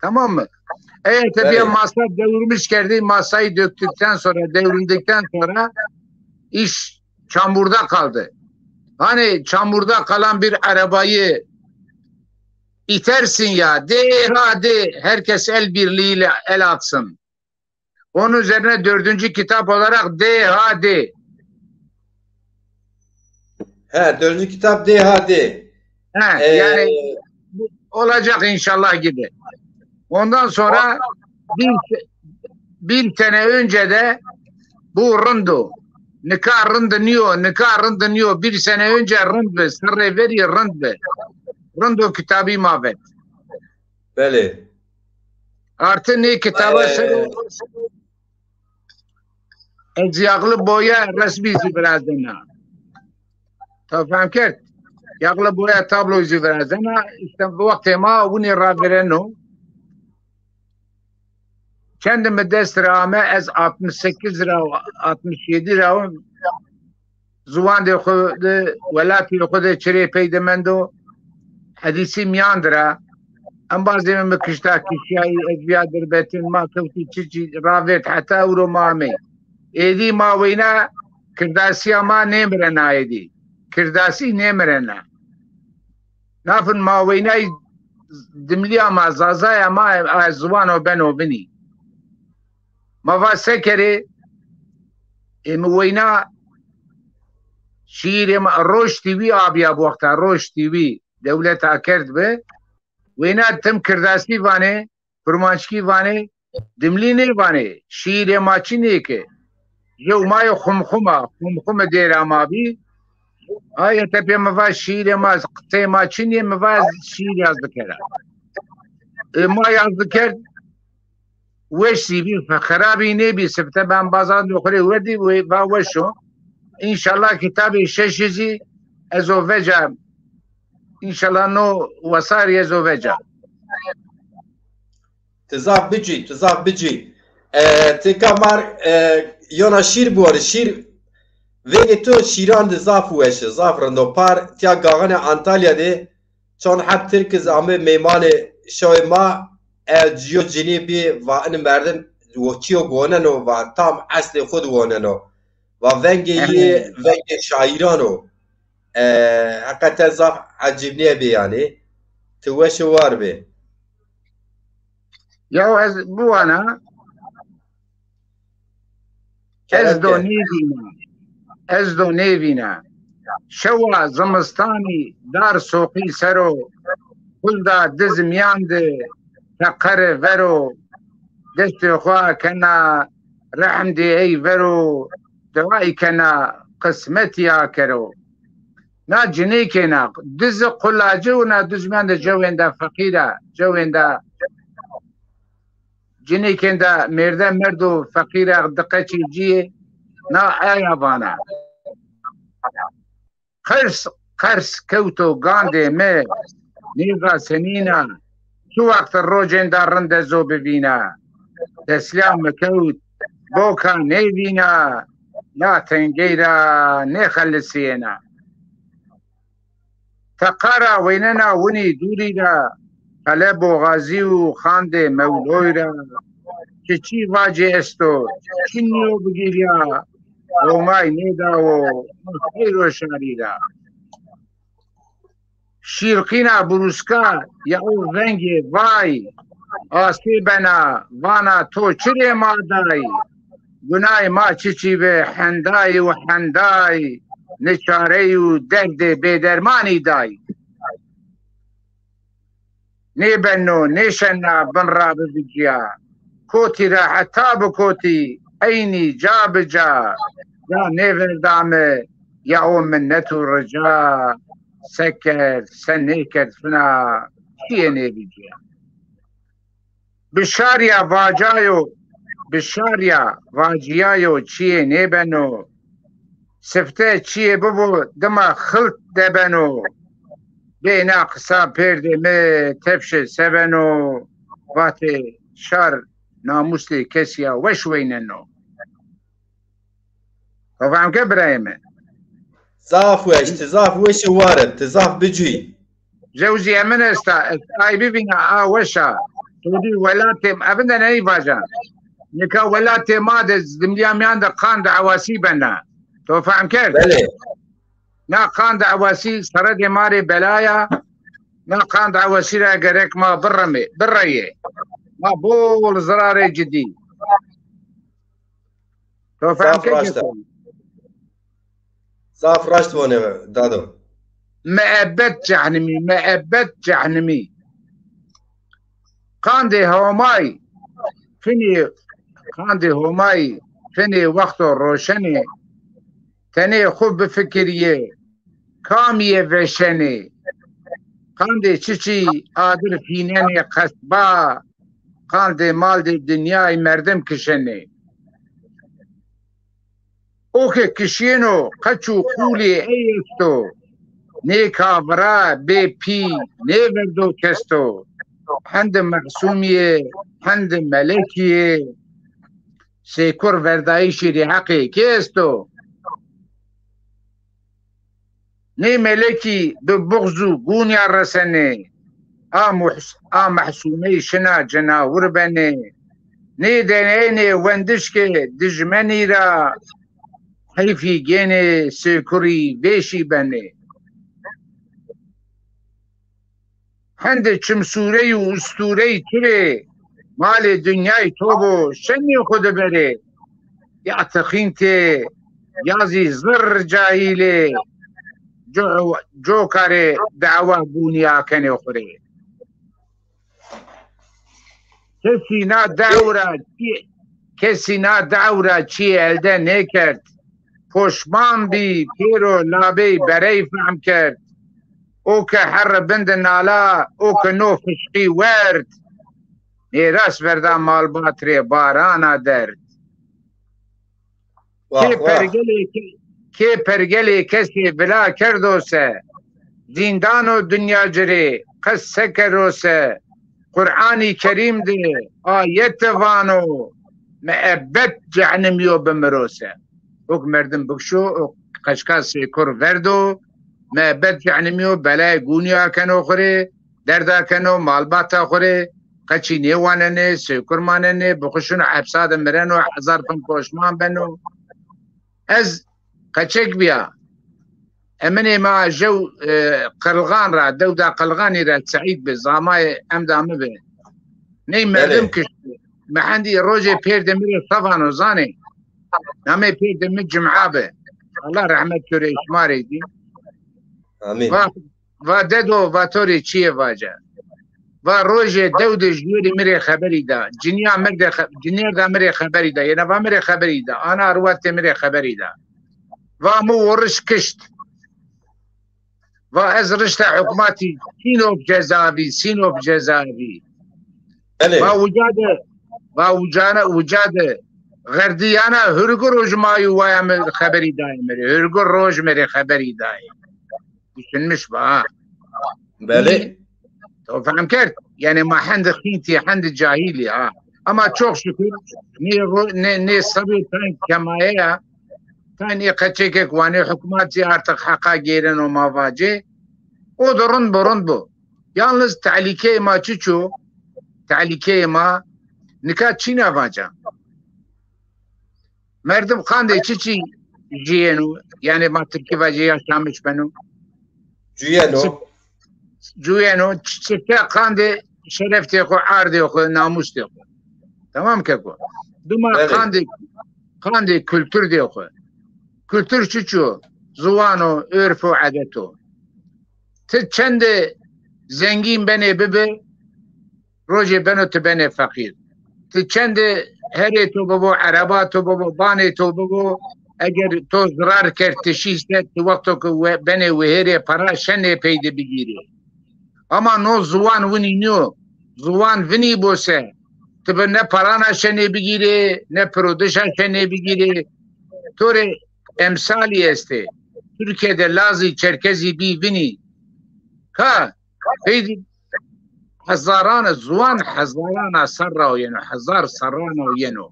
Tamam mı? Eğer tabii evet. Masa devirmiş geldi, masayı döktükten sonra, devrildikten sonra iş çamurda kaldı. Hani çamurda kalan bir arabayı itersin ya, de hadi herkes el birliğiyle el atsın. Onun üzerine 4. kitap olarak de hadi. He, 4. kitap de hadi. He, yani olacak inşallah gibi. Ondan sonra bir sene önce de bu rındu. Nikah rındı bir sene önce rındı. Sırrı veri rındı. Rındu kitabı mabet. Beli. Artı ne kitabı Yağlı boya resmi zibrazına. Tamam kert. Yağlı boya tablo zibrazına. İşte bu vakti ma bunu ravereno. Kendime dest rağme ez 68 lira 67 lira zuvan de xude velati xude çire peydemendo hadisi miandra em bazı me kışta kişiyay ezbiyadır betin ma kevti çiçi ravet hatta euro mame edi mavina kirdasiya ma nemrena edi kirdasi nemrena nafın mavina dimliya ma zazaya ma zuvan o ben o beni ما سكري موينا شيري روش تي في ابيا بوقتها روش تي في دولتها كرد به وينا تم كرداسي فاني فرمانشكي فاني دمليني فاني شيري ماچيني كي جو مايو خمخمه ديرا ما بي هاي تبي مفا شيري ما قطي ماچيني مفا شيري ازذكرها ما يذكر وشي بي فخرابي نبي سبته بان بازار دخري ودي وشو ان شاء الله كتابي ششزي ازو فجا ان شاء الله نو وصار ازو فجا تزاف بيجي تكامر يونا شير بوار شير ويني تو شيران دزاف وش زاف رندو بار تيا غاغنا انطاليا دي چون حب تركز عمي ميمان شوي ما جیو جنیبی و این مردم وکیو گوننو و تام اصل خود گوننو و ونگی شاعرانو حقیقتا زاف عجیب نیه بی یعنی توش وار بی یاو از بوانا از دو نیوینا شەوە زمستانی دار سۆقی سەرۆ قولدا دزمیاندێ تەقەرێ ڤەرۆ دەستێ خوا کەنا ڕەحمدێ ئەی ڤەرۆ دوای کەنا قسمەتیا کەرۆ نا جنێکێنا دزە قولاجە و نا دزمیاندە جەوێندا فەقیرە جەوێندا جنێکێندا مێردە مرد و فەقیرە دقەچی جیێ نا ئایابانە قەرس کەوتۆ گاندێ مێ نیغا سنینە تو وەختە ڕۆژێندا ڕەندە زۆ ببینە دەسلام مکەوت بۆکە نەیبینە نا تەنگەیرە نێخەلسێنە تەقارە وەینەنا ونی دووریرە هەلە بۆ غازی و خاندێ مەولۆیرە چی واجێ ئەستۆ چنیۆ بگیریا ڕۆمای نێداوە خەیرۆ شاریرە شیرقینە بروسکە یا ئەو ڕەنگێ ڤای ئاسێ بەنا ڤانە تۆ چرێ مادای گونای ما چی بێ حەندای و حەندای نەچارەی و دەردێ بێدەرمانی دای نێبەنۆ نێشەنە بنڕا ببجیا کۆتی ڕاحەتا بکۆتی ئەینی جا بجا یا نێڤەردامە یا ئەو منەت و ڕجا سەکرد سەنێکرد فنا چیە نێبیجیا بشاریا ڤاجایۆ بشاریا ڤاجیایۆ چیە نێبەنۆ سفتە چیە ببۆ دما خلت دەبەنۆ بێنا قسا پێردێمێ تەفشە سەبەنۆ ڤاتێ شار ناموسلێ کەسیا وەشوێنەنۆ ڕۆڤامکە برایمە زاف وێش تزاف وێشە وارە تزاف بجوی ژەوزیە من ئێستا ئای ببینە ئاوەشە تودی وەلاتێم ئەبندە نەی ڤاژان نکە وەلاتێ مادە دملیامیان دە قان دە عواسی بەنا تۆ فهم کرد نا قان دە عواسی سەرەدێ مارێ بەلایە نا قان دە عواسی را گەرێک ما بڕەیێ ما بۆڵ زرارێ جدی تۆ فهم کرد زاف ڕاشت بۆنێ دادۆ مەئەبەت جەحنمی قاندێ هەومای فنێ وەختۆ ڕۆشنێ تەنێ خوب بفکریێ کامیە ڤێشەنێ قاندێ چی ئادر فینەنێ قەسبا قاندێ مالدێ دنیای مەردم کشەنێ ئۆکێ کشێنۆ قەچ و قولێ ئەیەستۆ نێ کاڤرا بێ پی نێڤەردۆ کەستۆ هەندم مەحسومیێ هەندم مەلەکیێ سێکوڕ ڤەردایی شیری حەقێ کێستۆ نێ مەلەکی ببغز و گونیا ڕەسەنێ ئا مەحسومەی شنا جەناور بەنێ نێ دەنێنێ وەندشکێ دژمەنیرا حەیفی گێنێ سێکوڕی بێشی بەنێ هەندێ چمسوورەی و ئوستورەی ترێ مالێ دنیای تۆ بۆ شەنی خۆ دەبەرێ یا تەخین تێ یازی زڕ جاهیلێ جۆکارێ داوا بوونیاکەنێ خورێ کەسی ناداورە چی ئەلدە نێکرد پۆشمان بی پێرۆ لابەی بەرەی فهم کرد ئۆکە حەڕە بندە نالا ئۆکە نۆ فشقی وەرد نێراس بەردا ماڵباترێ بارانە دەرد کێ پەرگەلێ کەسێ بلا کردۆسە زیندان و دنیا جرێ قەس سەکەرۆسە قورعانی کەریم دێ ئایەتەڤانۆ مەئەبەت جەحنمیۆ بمرۆسە وەک مردم بکشۆ قەچکا سێکوڕ ڤەردۆ مەئەبەت جەحنمیۆ بەلای گونیاکەنۆ خورێ دەرداکەنۆ ماڵباتا خورێ قەچی نێوانەنێ سێکوڕمانەنێ بخشن و حەبسا دەمرەن و حەزار پن پۆشمان بەن و ئەز قەچێک بیا ئەمنێ ما ژەو قەلغان را دەودا قەلغانی را سەعید بێ زامای ئەمدامە بێ نەی مردم کشت مەحەندی ڕۆژێ پێر دەمیرێ سەڤان و زانێ نامێ پێر دەمێ جمعا بێ الله ڕەحمەت کورێ شمارێ دی آمین و ددو و توری چیه واجه و روز دود جوری میره خبری دا جنیا مرد جنیا دا میره خبری دا یعنی و میره خبری دا آنا روات میره خبری دا و مو ورش کشت و از رشت حکومتی سینو بجزاوی و وجاد غردیانا هرگر روز مایو وایم خبری دای میره هرگر روز میره خبری دای düşünmüş با بله تو فهم کرد یعنی ما حند خینتی حند جاهیلی ها اما çok şükür ne sabır tan kemaya tan yakaçek vani hükümeti artık haka giren o mavaci o durun bu yalnız tehlike ma çuçu tehlike ma nikat çin avaca merdim khande çiçi jiyenu yani ma Türkiye vaci yaşamış benim جویانو چکه خانده شرف تیخو عرضی خو ناموس تیخو تمام که کو دوما خانده kültür دیخو kültür چو زوانو عرف و عادتو ته چند زنگین بنه ببه روزی بنو تو بنه فقیر ته چند هری تو ببو عربا تو ببو بانه تو ببو اگر تو ضرر کرد تشیسته تو وقتو که بنه وهری پرا شنه پیده بگیری اما نو زوان ونی نیو زوان ونی بوسه تبه نه پرانا شنه بگیره نه پرودشا شنه بگیره طور امثالی استه ترکیه لازی چرکزی بی ونی که پیدی هزاران زوان هزاران سر راو ینو هزار سر راو ینو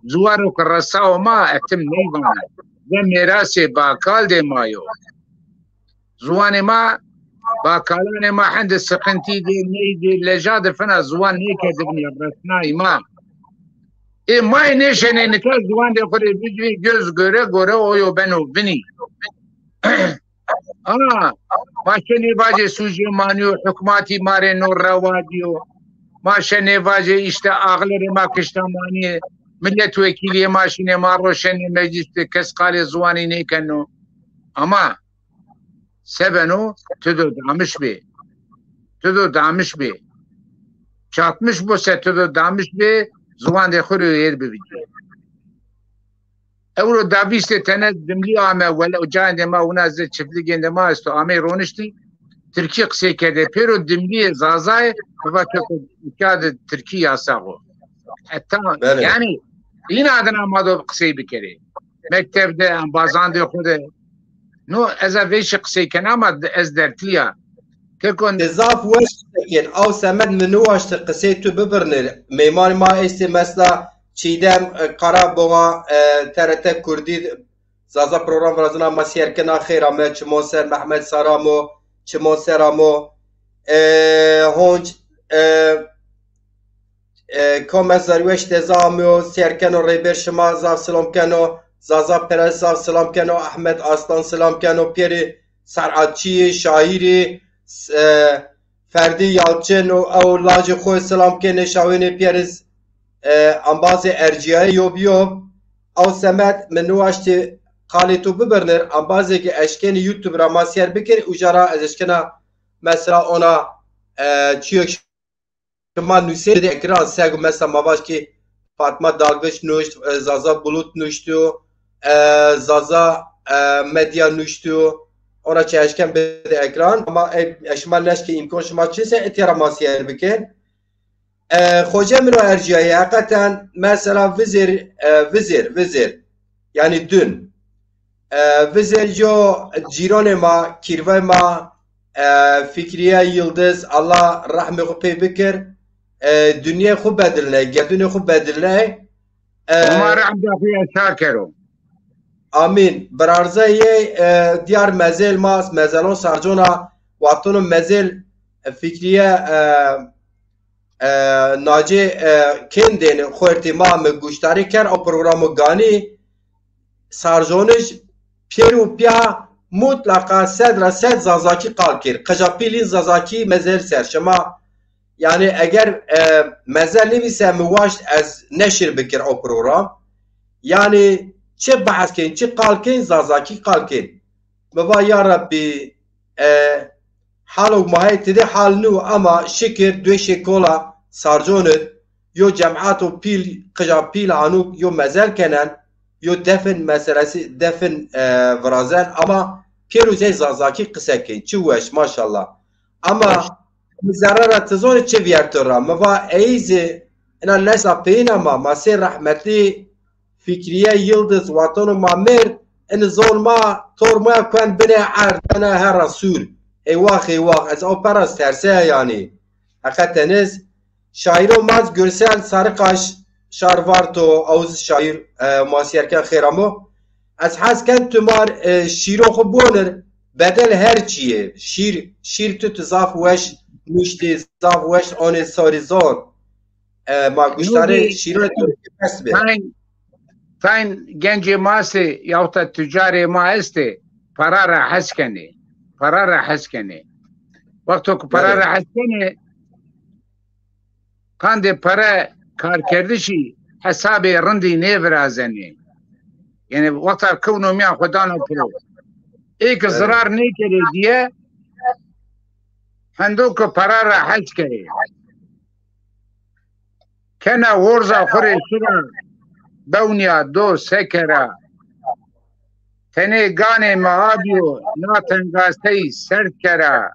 زوارو که رساو ما اتم نیوانه ده میراس باکال ده مایو زوان ما باکالان ما عند سقنتي دي نيدي لجاد فنا زوان هيك دبني رسناي ما اي ما نيشن انك زوان دي خدي بيجي جوز غره اويو بنو بني ما شني باجي سوجي مانيو حكماتي ماري نور رواديو ما شني باجي اشتا اغلر ما كشتماني ملت وكيلي ما شني ما روشن مجلس كس قال زواني نيكنو اما سبنو تدو دامش بی çatmış bu setudo damış be zuvan de khuru yer bibidi euro daviste tane dimli ame wala ujande ma unaz çiftligende ma isto ame ronişti Türkiye ksekede pero dimli zazay ve kade Türkiye yasago hatta yani yine adına mado kısay bir kere mektepte bazande xude نو از ویش قصه کنم از درتیا که کن اضاف وش کن او سمد منوش قصه تو ببرنه میمار ما است مثلا چیدم قرار بوا TRT کردی زازا پروگرام ورزنا مسیر کنا خیرامه چموسر محمد سارامو چموسرامو هونج کم از درویش تزامیو سیرکنو ریبر شما زاف سلام کنو زازا پرس سلام کنو احمد آسلان سلام کنو پیری سرعتچی شاعری فردی یالچن او لاج خوی سلام کنه شاوین پیرز انباز ارجیای یوبیوب او سمت منواشتی قالی تو ببرنر انبازی که اشکن یوتیوب را ماسیر بکر اجارا از اشکنا مثلا اونا چیوک شما نوسیر دی اکران سگو مثلا مواش که فاطمه داگوش نوشت زازا بلوت نوشتو زازا مدیا نوشتو ona çeşken bir ekran ama eşmal neşke imkan şuma çese etira masiyer bikin hoca mino erciyayı hakikaten mesela vizir yani dün vizir jo cirone ma kirve ma Fikriye Yıldız Allah rahmi xupey bikir dünya xub bedilne gedune xub bedilne ما رحم فيها شاكرو آمین برارزه دیار مزل ماست مزلون سرجونا واتونو مزل فکریه ناجی کندین خو ارتمام گوشتاری کر او پروگرامو گانی سرجونش پیرو پیا مطلقا صد زازاکی قال کر قجاپیلین زازاکی مزل سرشما yani eğer mezar nivise müvaşt az neşir bikir o program yani çe bahs kein çe qalkein zazaki qalkein baba ya Rabbi حالو ماهی تده حال نو اما شکر دوی شکولا سارجوند یو جمعات و پیل قجا پیل عنو یو مزل کنن یو دفن مسرسی دفن ورازن اما پیروزه زازاکی قصه کن چوش ماشاءالله اما مزرره تزون چه ویرتورا موا ایزه انا نسا پینا ما سه رحمتی فکریه یلدز وطن مامر ان زون ما طور ما كان بني عرض انا ها رسول ايواخ از اوپراس ترسه يعني حقیقتا نز شاعر ماز گرسل سرقاش شاروارتو اوز شاعر ماسیرکن خیرامو از حس کن تمار شیرو خبونر بدل هر چیه شیر تو تزاف وش نوشتی زاف وش آن ساریزان ما گوشتاره شیرو تو پس بیر تاین گنج ماسه یا تا تجاری ما استه پرا را حس کنه وقتی که پرا را حس کنه کانده پرا کار کردشی حساب رندی نیورازنه یعنی وقتی کونو میان خدانو پرو ایک ضرار نہیں کرے دیئے هندو که پرا را حس کنه کنه ورزا خوری شرا دونیا دو سکره تنه گانه معابیو ناتنگاسته سرد کره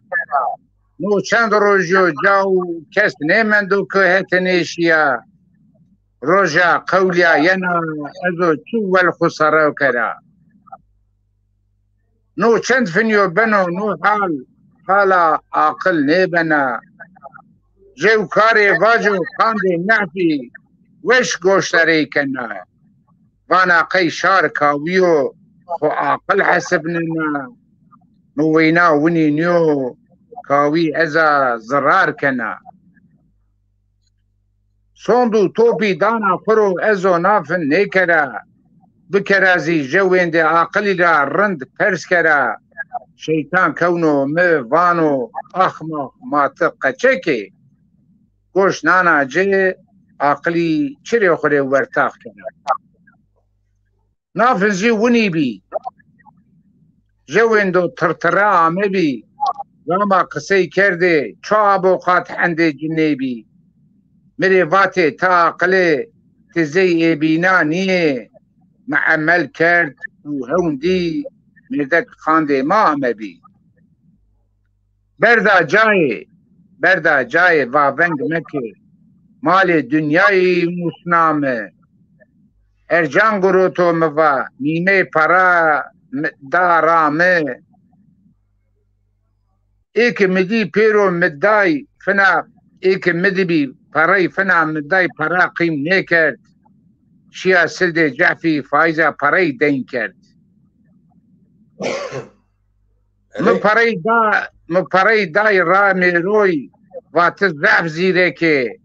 نو چند روزیو جاو کس نیمندو که هتنیشیا روژا قولیا ینا ازو چوول خسارو کره نو چند فنیو بنو نو حالا عاقل نیبنا جو کاری واجو کانده نحفی وش گوشتری کنه وانا قی شار کاویو خو عاقل حسبننا نو وینا ونی نیو کاوی ازا ضرار کنه صندو توپی دانا خورو ازو نافن نیکره بکرازی جوین ده عاقلی را رند پرس کره شیطان کونو وانو اخما ماتقه چکی گوش نانا جه عقلی چری خوره ورتاق کنه نافذی ونی بی جوین دو ترتره آمه بی وما قصه کرده چا بوقات حنده جنه بی میره واته تا عقله تزی بینا نیه معمل کرد و هوندی مردک خانده ما آمه بی بردا جای واونگ مکه مال دنیای مسنامه ارجان گرو تو موا نیمه پرا دارامه ایک مدی پیرو مدای فنا ایک مدی بی پرای فنا مدای پرا قیم نکرد شیا سلد جعفی فایزا پرای دین کرد مپرای دای را میروی وات ضعف زیره که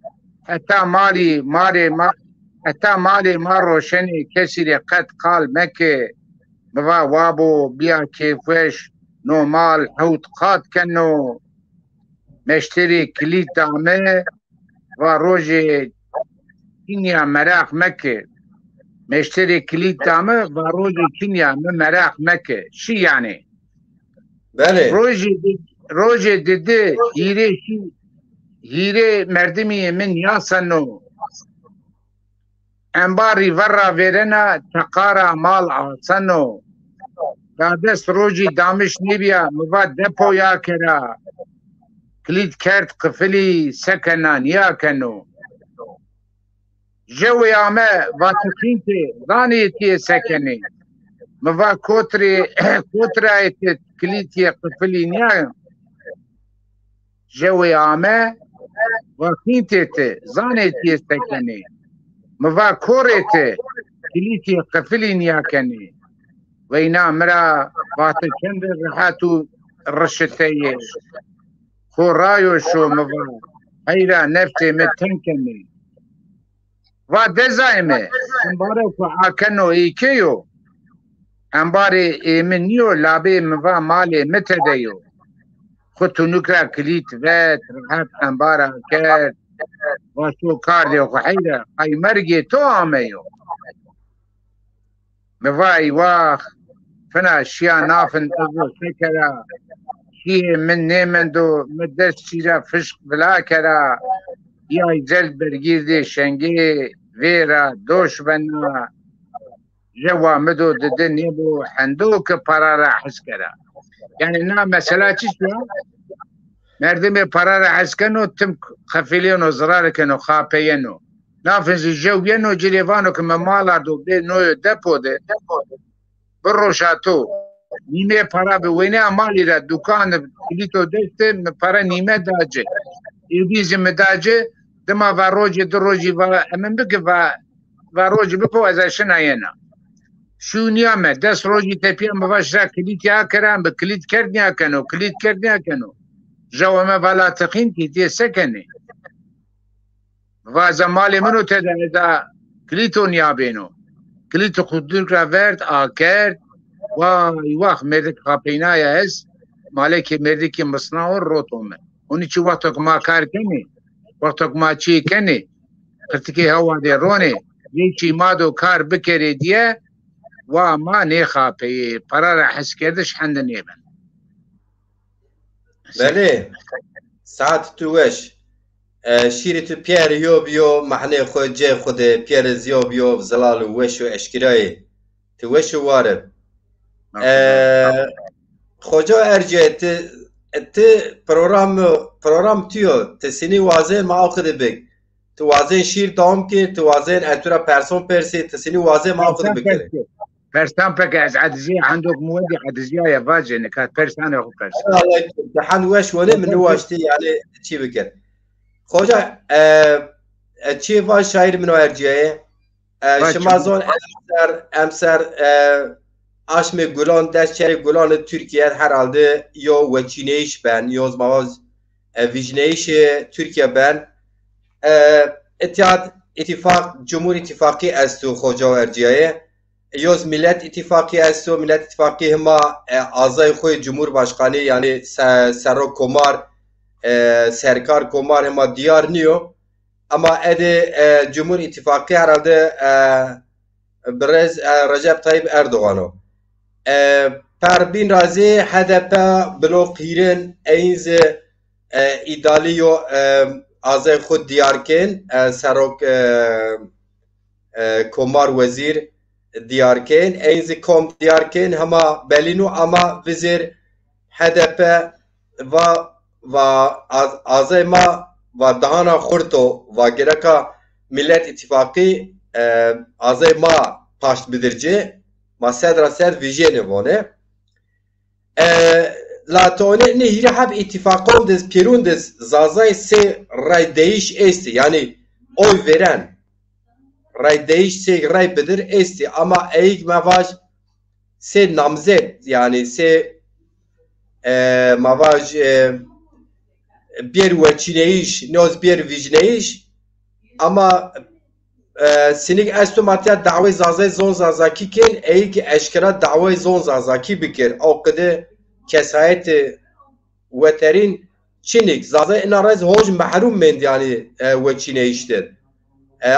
حتی مالی ما روشنی کسی ری قد قال مکه موا وابو بیا کیفش نو مال حوت قاد کنو مشتری کلید دامه و روژ کنیا مراق مکه مشتری کلید دامه و روژ کنیا مراق مکه شی یعنی بله روژ دیده هیره مردمی من یاسنو انباری ورا ویرنا تقارا مال آسنو دست روژی دامش نیبیا مواد دپو یا کرا کلید کرد قفلی سکنان یا کنو جوی آمه واتکینتی دانیتی سکنی مواد کوترایت کلیدی قفلی نیا جوی آمه واتکینتی زانیتی سکنی موا کوریت کلیدی قفلی نیا کنی وینا مرا واتو چند رحاتو رشتیه خورایو شو موا ایرا نفتی متنکنی و دزایمه انباره که آکنو ایکیو انباره ایمنیو لابه موا مالی متدیو خودتو نکرا کلیت وید رحات انباره کرد و شو کار دیو خیره ای مرگی تو آمیو موای واخ فنا شیا نافن ازو سکره Türkiye min nemendo müddet şira fışk bela kera ya cel bergirdi şenge vera doş bena جوا مدو ددن يبو حندوك parara حسكرا يعني نا مثلا تشتو مردمي parara حسكنو تم خفيلينو زراركنو خابينو نافذ الجو ينو جليفانو كما مالاردو بي نو دپو ده بروشاتو نيمه para بوينه مالي را دكان كليتو دسته para نيمه داجه يديزم داجه دما واروجي دروجي و امن بك واروجي بكو ازاشنا ينا شو نيامه دس روجي تبيا مباشرة كليت يا كرام بكليت كردنيا كانوا جوا ما بلا تقين كي سكني وازا مالي منو تدا اذا كليتو نيابينو كليتو خدوك رافرت آكرت واخ مردك خابينايا هز مالك مردك مصنعو روتومه وني چو وقتك ما كار كني وقتك ما چي كني قرتكي هوا دي روني يچي مادو كار بكري ديه وما نخابي قرار حس كردش حند نيبن بله ساعت توش شیرت پیر یوبیو محنه خود جه خود پیر زیوبیو زلال وشو اشکرای توشو وارد خوجا ارجه ت پروگرام تیو تسینی وازن ما آخده بگ تو وازن شیر دام که تو وازن اتورا پرسون پرسی تسینی وازن ما آخده بگره پرستان پک از عدزی عندك مودي عدزية يا فاجي كانت پرستان يا پرستان دحن وش ولا من واشتي يعني شي بكر خوجا چی واش شاعر منو ارجعه شمازون امسر آشم گلان دست چهره گلان ترکیه herhalde یا وچینیش بن یا زماز ویژنیش ترکیه بن اتفاق جمهور اتفاقی است و خوجا ارجعه یوز ملت اتفاقی است و ملت اتفاقی هما اعضای خوی جمهور باشقانی یعنی سرو کمار سرکار کمار هما دیار نیو اما اده جمهور اتفاقی herhalde برز رجب طیب اردوغانو پربین رازی HDP بلو قیرن اینز ایدالیو اعضای خود دیار کن سروک کمار وزیر دیارکن اینز کم دیارکن هما بلینو اما وزیر HDP و آزای ما و دهانا خورتو و گرکا ملت اتفاقی آزای ما پاشت بدرجه ما صدر ویژه وانه لاتونه نهیره حب اتفاقان دز پیرون دز زازای سه رای دیش است یعنی oy veren ray değişse ray bedir esti ama eğik mavaj se namzet yani se mavaj bir veçineyiş noz bir vijneyiş ama sinik estomatya davay zazay zon zazaki ken eğik eşkara davay zon zazaki bikir o kadar kesayet veterin çinik zazay inaraz hoj mahrum mend yani veçineyiştir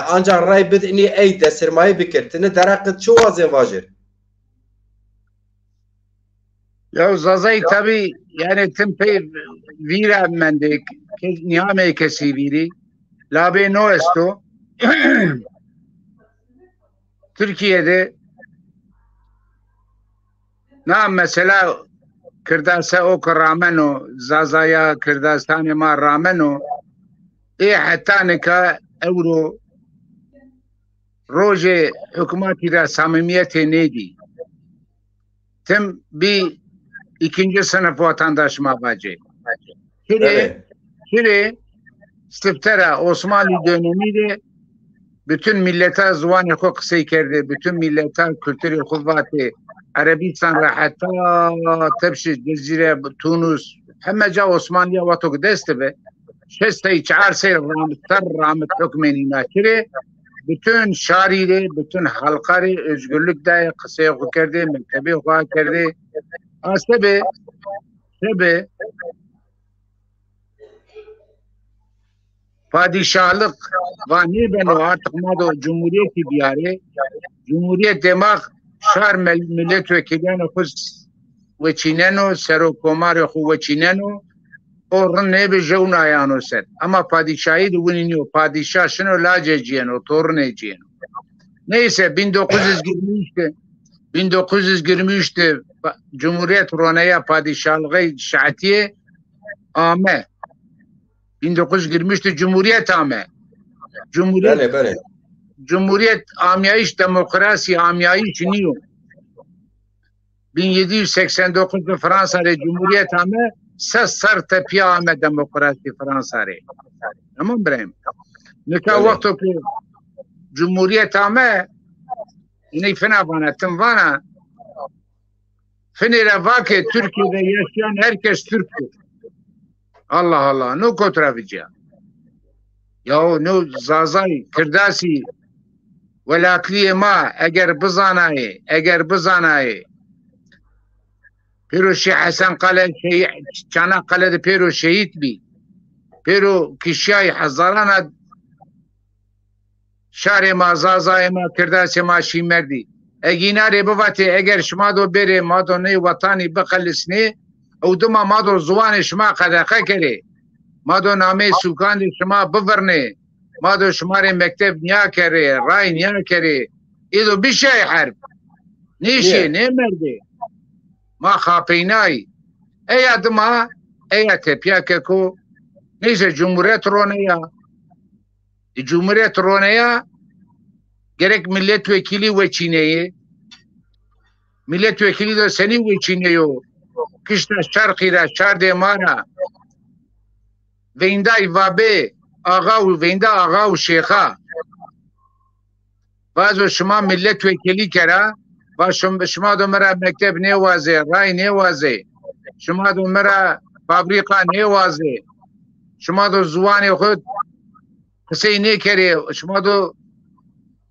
ancak ray bedini eyde sermaye bikirtini derakit çoğu azın vajir. Ya zazay tabi yani tempe vira mendik nihame kesi viri labe no esto Türkiye'de na mesela Kırdasa o rameno zazaya Kırdastan'ı ma rameno hatta nika euro روژه حکومتی را صمیمیت نیدی تم بی ikinci sınıf vatandaş mabacı. Kiri Stiftera Osmanlı döneminde bütün millete zuvani kısa kerdi, bütün millete kültürü kuvveti Arabistan hatta tebşi Cezire, Tunus hemece Osmanlı'ya vatok desti be. Şeste 4 sene rahmet hükmeni nakiri bütün şairi, bütün halkari özgürlük de kısaya kerdi, mektebi kerdi. Sebe padişahlık ve ben o artık mado cumhuriyeti diyarı, cumhuriyet demek şar milletvekillerine kız وچینن و سر و کمار خو وچینن و رنه به جو نایانو سر اما پادشاهی دونینیو پادشاه شنو لاجه جیانو تورنه جیانو neyse 1923'te Cumhuriyet Ronaya Padişahlığı Şaatiye Ame 1923'te Cumhuriyet Ame Cumhuriyet Amyayiş Demokrasi Amyayiş niyo 1789'da Fransa'da Cumhuriyet Ame sar tepiya Ame Demokrasi Fransa'da tamam bireyim neka vakto ki Cumhuriyet Ame yine fena bana tımvana fenere vake Türkiye'de yaşayan herkes Türktür. Allah Allah ne kotrafica ya ne zazay kirdasi velakliye ma eğer bizanayı Pero Şeyh Hasan Kale Çanakkale'de Pero şehit bi Pero kişiyay Hazarana şare ma zazay ma kirdasi ma şimerdi اگیناری بواتی اگر شما دو بری ما دو نی وطانی بخلصنی او دما ما دو زوان شما قدقه کری ما دو نامه سوکان شما بورنی ما دو شمار مکتب نیا کری رای نیا کری ایدو بیشای حرب نیشی نی مرده ما خاپینای ایا دما ایا تپیا که نیشه جمهوریت رونیا gerek milletvekili veçineyi milletvekili de seni veçineyo kışta şarkıyla şarde mara veyndai vabe ağa veynda ağa şeyha bazı şuma milletvekili kera ve şuma da mera mektep ne vaze ray ne vaze şuma da mera fabrika ne vaze şuma da zuvanı khud kısa ne kere şuma da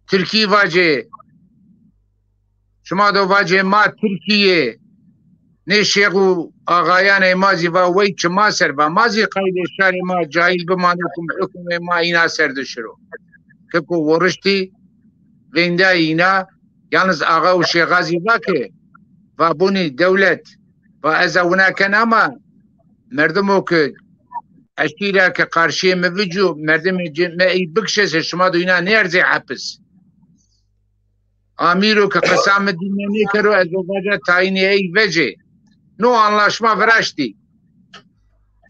Türkiye vacı, şuma da vacı ma Türkiye, ne şeyhu ağayan mazi va vay çma serba mazi kayde şari ma cahil bimanakum hüküm ma ina serdişro. Keko voruşti venda ina yalnız ağa ve şeyhazi vake va buni devlet va ezavuna kenama merdemo ki eşkira ki karşıya mevcu merdemi me bikşese şuma da ina nerze hapis. Amiru ki kısam dinleni kero ezovaca tayini ey vece no anlaşma veraşti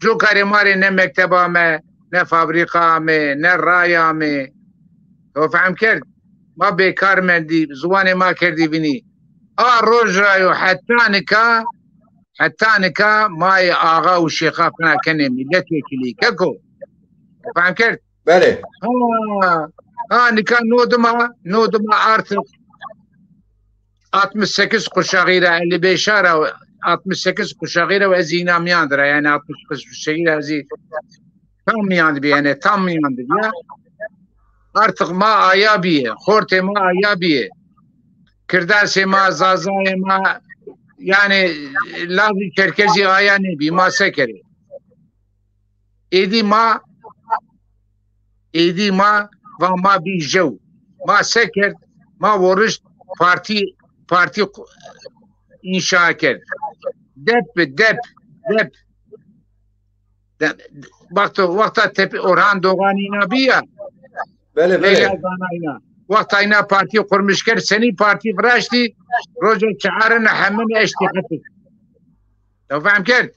jo karimari ne mekteba me ne fabrika me ne raya me to fahm kerd ma bekar mendi zuwane ma kerdi vini a roj rayo hatta nika may ağa u şeyha fena kene milletvekili keko fahm kerd bale ha nika noduma artık 68 kuşağıyla 55 ara 68 kuşağıyla ve zinamiyandır yani 60 kuşağıyla tam miyandı yani tam miyandı ya artık ma ayabiye horte ma ayabiye kirdase ma zazay ma yani Lazı Çerkezi ayani bir ma sekeri edi ma ve ma bir jev ma seker ma vuruş parti inşa kerdi. Dep. Vakta tepe Orhan Doğani Nabiya. Bele. Vakta ina parti kurmuş kerdi. Seni parti vraşti. Roca çağırına hemen eştikati. Tamam kerdi.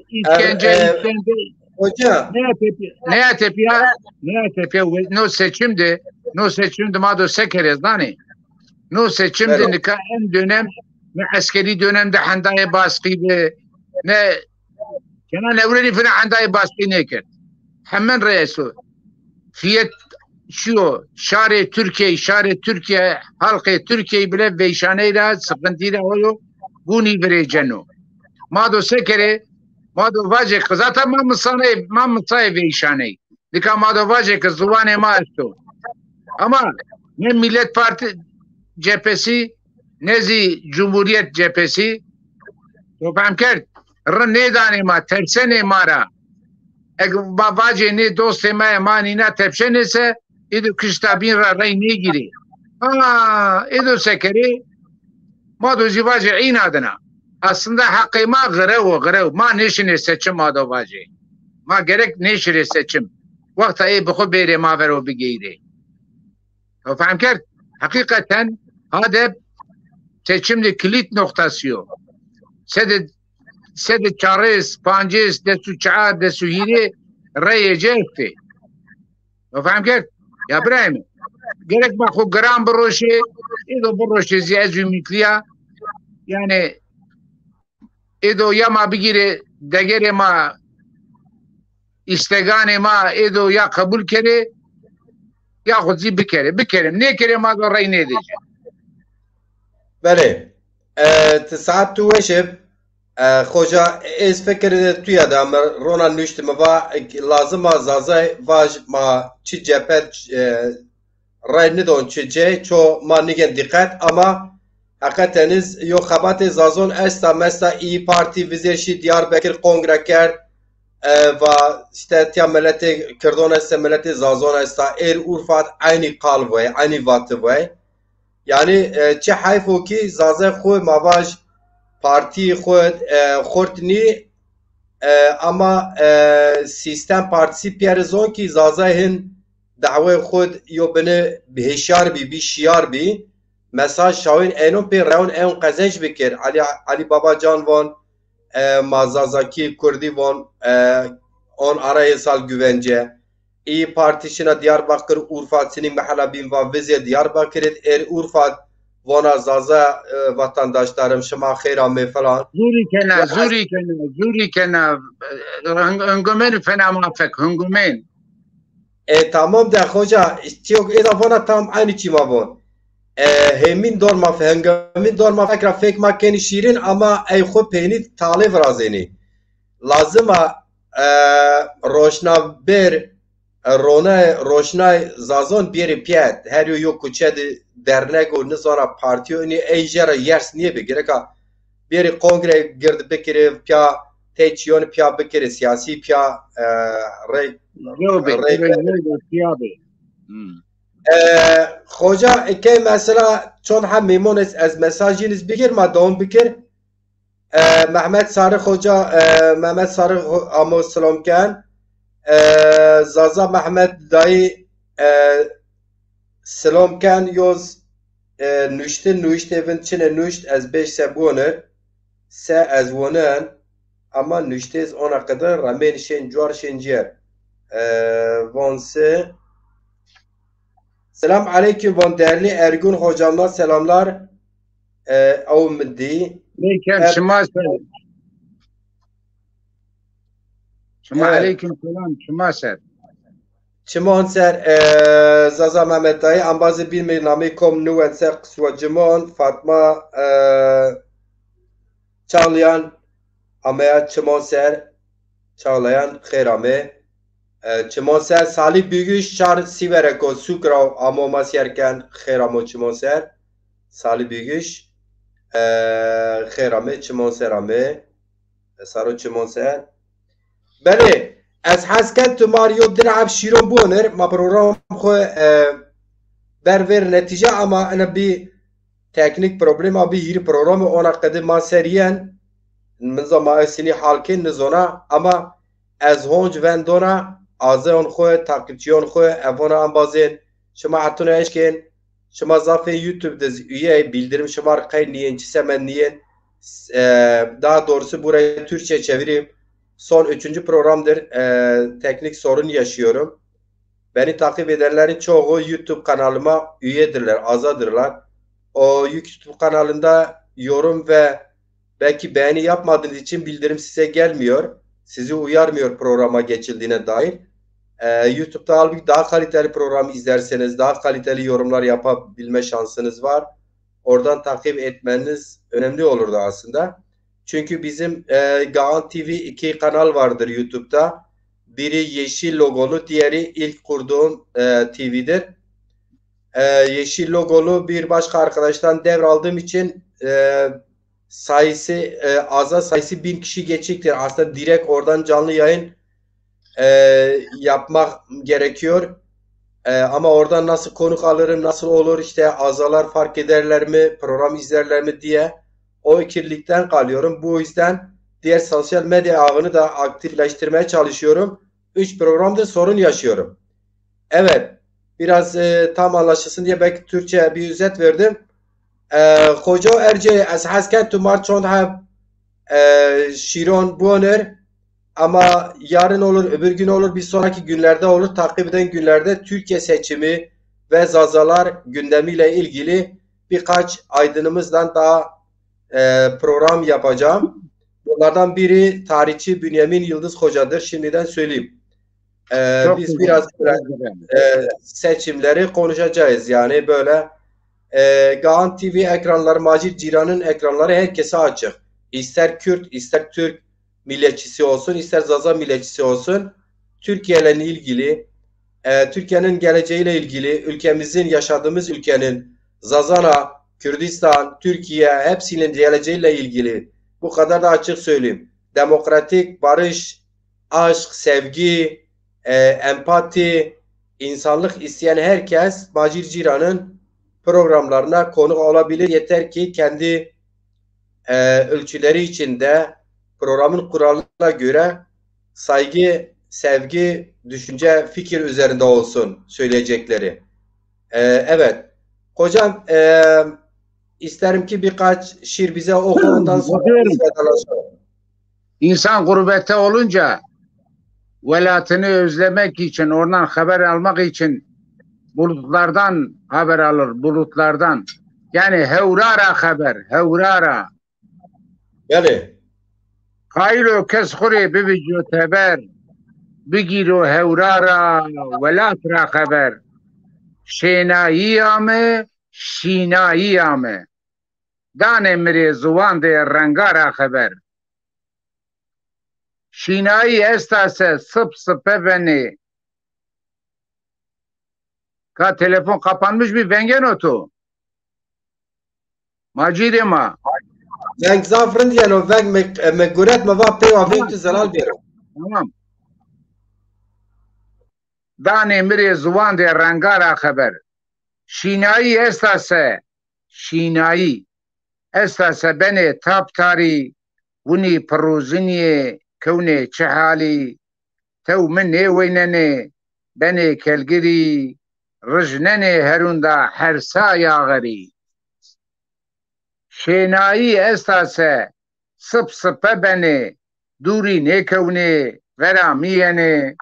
İşkence. Hoca. Ne tepiya? No seçimdi mado sekeriz dani. No seçimde nika en dönem ne askeri dönemde handaya baskı ne Kenan Evren'i falan handaya baskı ne kert. Hemen reisu fiyat şu şare Türkiye halkı Türkiye bile veyşaneyle sıkıntıyla oluyor. Bunu vereceğino. Mado sekere mado vaje zaten ma mısay veyşane. Nika mado vaje kız zuvane ma esto. Ama ne Millet Parti cephesi nezi Cumhuriyet cephesi to faham kerd ne dane ma tersene mara babaje ne doste ma manina tepşene se idu kıştabin ra rey ne giri idu sekeri ma do zivaje in adına aslında hakkı ma grev ma neşine seçim adavacı. Ma gerek neşire seçim. Vakta ey bixu beri ma vero bigeyri. Faham kert? Hakikaten hada seçimde kilit noktası yok. Sede çarez, pances, desu çaad, desu hiri reye cefti. Faham kert? Ya İbrahim, gerek bakı gram broşe, edo broşe ziyaz ümitliya, yani edo ya ma bigire, degere ma istegane ma edo ya kabul kere, ya khudzi bikerim. Ne kere ma da rey ne edeceğim. بله ساعت تو وشب خوجا از فکر توی دا رونا نوشت موا لازم زازای واج ما چی جپت رای ندون چی جه چو ما نگن دقت اما حقیقتنیز یو خبات زازون استا مستا ای پارتی وزیرشی دیاربکر کنگره کرد و işte تیا ملت کردون است ملت زازون استا ایر اورفات عینی قالوی عینی واتوی yani çe hayfo ki zaze xwe mavaj parti xwe xortni ama sistem partisi pierzon ki zaze hin da'we xwe yo bene bihşar bi şiyar bi mesaj şawin enon pe raun en qazenj bikir Ali Baba Can von Mazazaki Kurdi von on araya sal güvence İyi Partisi'ne Diyarbakır Urfa'sının mehalabin ve vize Diyarbakır'ın Urfa vana zaza vatandaşlarım şema khirame falan. Zuri kena hüngumen fena mafek hüngumen. Tamam da hoca çok eda vana tam aynı çima von. Hemin dorma hüngumen dorma fikra fek makeni şirin ama ey xo peyni talib razeni. Lazıma roşna ber روشنای زازون بیری پیاد هر یو کوچه درنگ و نزارا پارتیو اینی ایجرا یرس نیه بگیره که بیری کنگره گرد بکره پیا تیچیون پیا بکره سیاسی پیا خوجا که مثلا چون هم میمونست از مساجینز بگیر ما دون بکر محمد ساره خوجا محمد ساره امو سلام کن زازا محمد دایی سلام کن یوز نوشته ون چنه نوشت از بیش سبونر سه از ونن اما نوشته از آن قدر رمین شن جوار شنجر وانسه سلام علیکم وان درلی ارگون hocamlar selamlar او مدی لیکن شما علیکم سلام شما سر چمان سر زازا محمد دایی انبازی بین نامی کم نوان سر قسوه جمان فاطمه چالیان امیا چمان سر چالیان خیرامه چمان سر سالی بیگوش چار سیوره که سوکرا اما مسیر کن خیرامو چمان سر سالی بیگوش خیرامه چمان سر امه سارو چمان سر بله از حسکن تو ماریو درعب شیرون بونر ما پروگرام خو برور نتیجه اما انا بی تکنیک پروبلم بی هیر پروگرام اونا قدم ما سریان من زمان اسینی حالکن نزونا اما از هونج وندونا آزه اون خو تاکیتیون خو افونا انبازین شما حتونه اشکن شما زافه یوتیوب دز üye bildirim şamar kay niyen çisemen niyen daha doğrusu buraya Türkçe çevireyim. Son 3. programdır. Teknik sorun yaşıyorum. Beni takip edenlerin çoğu YouTube kanalıma üyedirler, azadırlar. O YouTube kanalında yorum ve belki beğeni yapmadığınız için bildirim size gelmiyor. Sizi uyarmıyor programa geçildiğine dair. YouTube'da halbuki daha kaliteli programı izlerseniz daha kaliteli yorumlar yapabilme şansınız var. Oradan takip etmeniz önemli olurdu aslında. Çünkü bizim Gaan TV 2 kanal vardır YouTube'da. Biri yeşil logolu, diğeri ilk kurduğum TV'dir. Yeşil logolu bir başka arkadaştan devraldığım için sayısı 1000 kişi geçiktir. Aslında direkt oradan canlı yayın yapmak gerekiyor. Ama oradan nasıl konuk alırım, nasıl olur, işte azalar fark ederler mi, program izlerler mi diye o kirlilikten kalıyorum. Bu yüzden diğer sosyal medya ağını da aktifleştirmeye çalışıyorum. 3 programdır sorun yaşıyorum. Evet, biraz tam anlaşılsın diye belki Türkçe bir özet verdim. Hoca erce az hasken tumar çon have şiron buoner ama yarın olur, öbür gün olur, bir sonraki günlerde olur. Takip eden günlerde Türkiye seçimi ve Zazalar gündemiyle ilgili birkaç aydınımızdan daha program yapacağım. Bunlardan biri tarihçi Bünyamin Yıldız Hoca'dır. Şimdiden söyleyeyim. Biz biraz seçimleri konuşacağız. Yani böyle Gaan TV ekranları, Macit Ciran'ın ekranları herkese açık. İster Kürt, ister Türk milliyetçisi olsun, ister Zaza milliyetçisi olsun. Türkiye ile ilgili, Türkiye'nin geleceğiyle ilgili, ülkemizin, yaşadığımız ülkenin, Zazana, Kürdistan, Türkiye hepsinin geleceğiyle ilgili bu kadar da açık söyleyeyim. Demokratik, barış, aşk, sevgi, empati, insanlık isteyen herkes Macir Ciran'ın programlarına konuk olabilir. Yeter ki kendi ölçüleri içinde programın kuralına göre saygı, sevgi, düşünce, fikir üzerinde olsun söyleyecekleri. Evet. Hocam isterim ki birkaç şiir bize oku, ondan sonra İnsan gurbette olunca velatını özlemek için, oradan haber almak için bulutlardan haber alır, bulutlardan. Yani hevrara haber, hevrara. Yani Kaylo keskuri bivicü teber, bigiro hevrara velatra haber. Şenayiyame, şinayiyame. Dane mire zuvan de rengara haber. Şinayi estase sıp sıpe beni. Ka telefon kapanmış bir vengen otu. Macidema. Venk zafrın diyen o venk me guret me va pey avim tu zelal bir. Tamam. Dane mire zuvan de rengara haber. Şinayi estase. Şinayi. Estase beni taptari. Vuni peruziniye. Kevne çehali. Tev minne weynene. Beni kelgiri. Rjnene herunda hersa yağari. Şenayî estase sıp sıpe beni duri nekevne vera miyene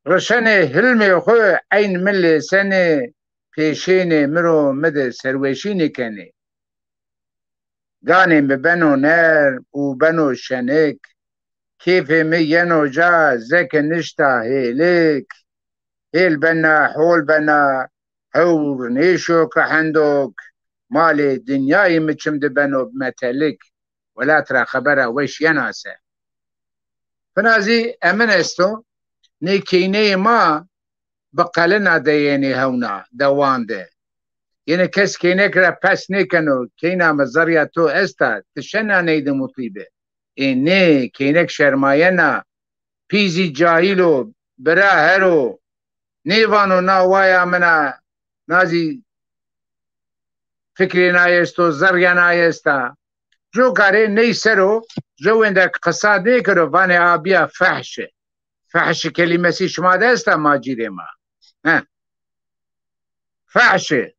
rşene hilme xwe eyn mille sene peşene miro mede serveşîne kene ganê me beno ner û beno şenek kêfê me yeno ca zeke nişta hêlek hêl bena hol bena hewr nêşok hendok مالي دنياي مچم دبنو بمتلك ولا ترى خبره وش يناسه فنازي امن استو نيكيني ما بقلنا ديني هونا دوان ده يعني كس كينك را پس نيكنو كينا مزريا تو استا تشنا نيد مطيبه اني كينك شرماينا بيزي جاهلو برا هرو نيوانو ناوايا منا نازي فکری نایسته و زریا نایسته جو کاری نیسته رو جو اندک قصاد نیکرو وانه آبیا فحشه فحش کلمه سی شما دسته ماجیره ما فحشه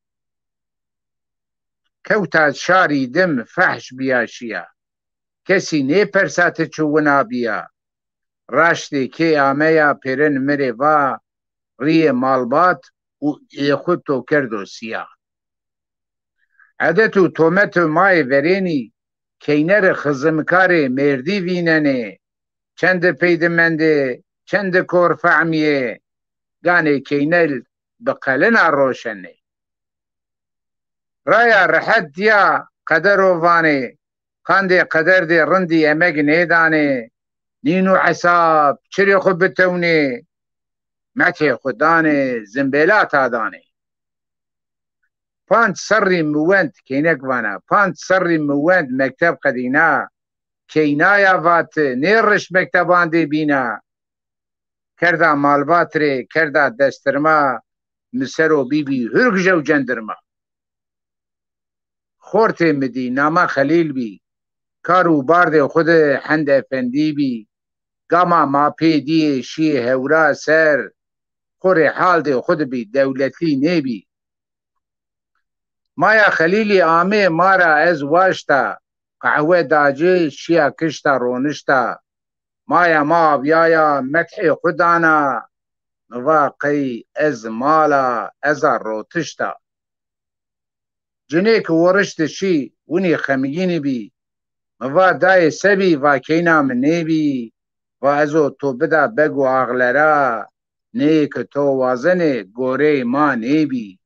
کوتا شاری دم فحش بیاشیا کسی نی پرسات چون آبیا راشتی که آمیا پیرن مره و ری مالبات و خودتو کردو سیاه عدت و تومت مای ورینی کینر خزمکار مردی ویننه چند پیدمنده چند کور فعمیه گانه کینل بقلنا روشنه رایا رحت دیا قدر و وانه خانده قدر دی رندی امگ نیدانه نینو حساب چری خود بتونه مچه خودانه زنبیلات آدانه پانچ سری موند کینک وانا پانچ سری موند مکتب قدینا کینایا وات نیرش مکتبان دی بینا کردا مالبات ری کردا دسترما مسرو بی بی هرگ جو جندرما خورت مدی نامه خلیل بی کارو بارد خود حند افندی بی گاما ما پیدی شی هورا سر خور حال ده خود بی دولتی نبی مایا خلیلی آمه مارا از واشتا قهوه داجه شیا کشتا رونشتا مایا ما بیایا مدح خودانا واقعی از مالا از روتشتا جنیک ورشت شی ونی خمیگینی بی و دای سبی و کینا منی بی و ازو تو بدا بگو آغلرا نیک تو وازن گوره ما نیبی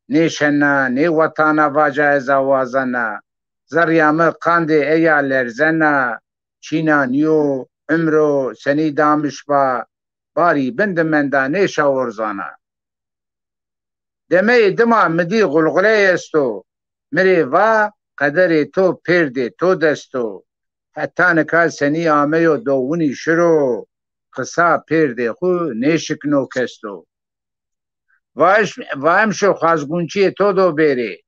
نیشنا نی وطانا واجه ازا وازنا زریام قانده ایا لرزنا چینا نیو عمرو سنی دامش با باری بند مندا نیشا ورزانا دمه دما مدی غلغله استو مری و قدر تو پرده تو دستو حتی نکال سنی آمه و دوونی شروع قصا پرده خو نیشکنو کستو و همشو خازگونچی تو دو بره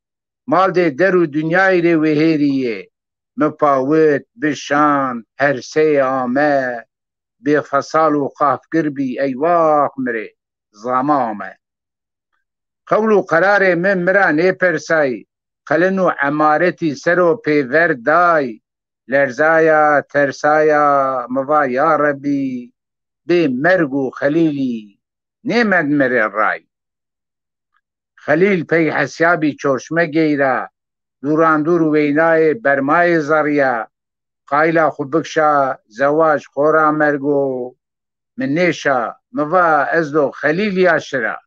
مال ده درو دنیای ره وهریه مپاوت بشان هر سه آمه به فصال و قافگر بی ایواق مره زاما آمه قولو قرار من مرا نیپرسای قلنو عمارتی سرو پیور دای لرزایا ترسایا موا یا ربی به مرگو خلیلی نیمد مره رای خلیل پی حسیابی چرشمه گیره دوران دور وینای برمای زریا قایلا خود بکشا زواج خورا مرگو من نیشا موا ازدو خلیلی آشرا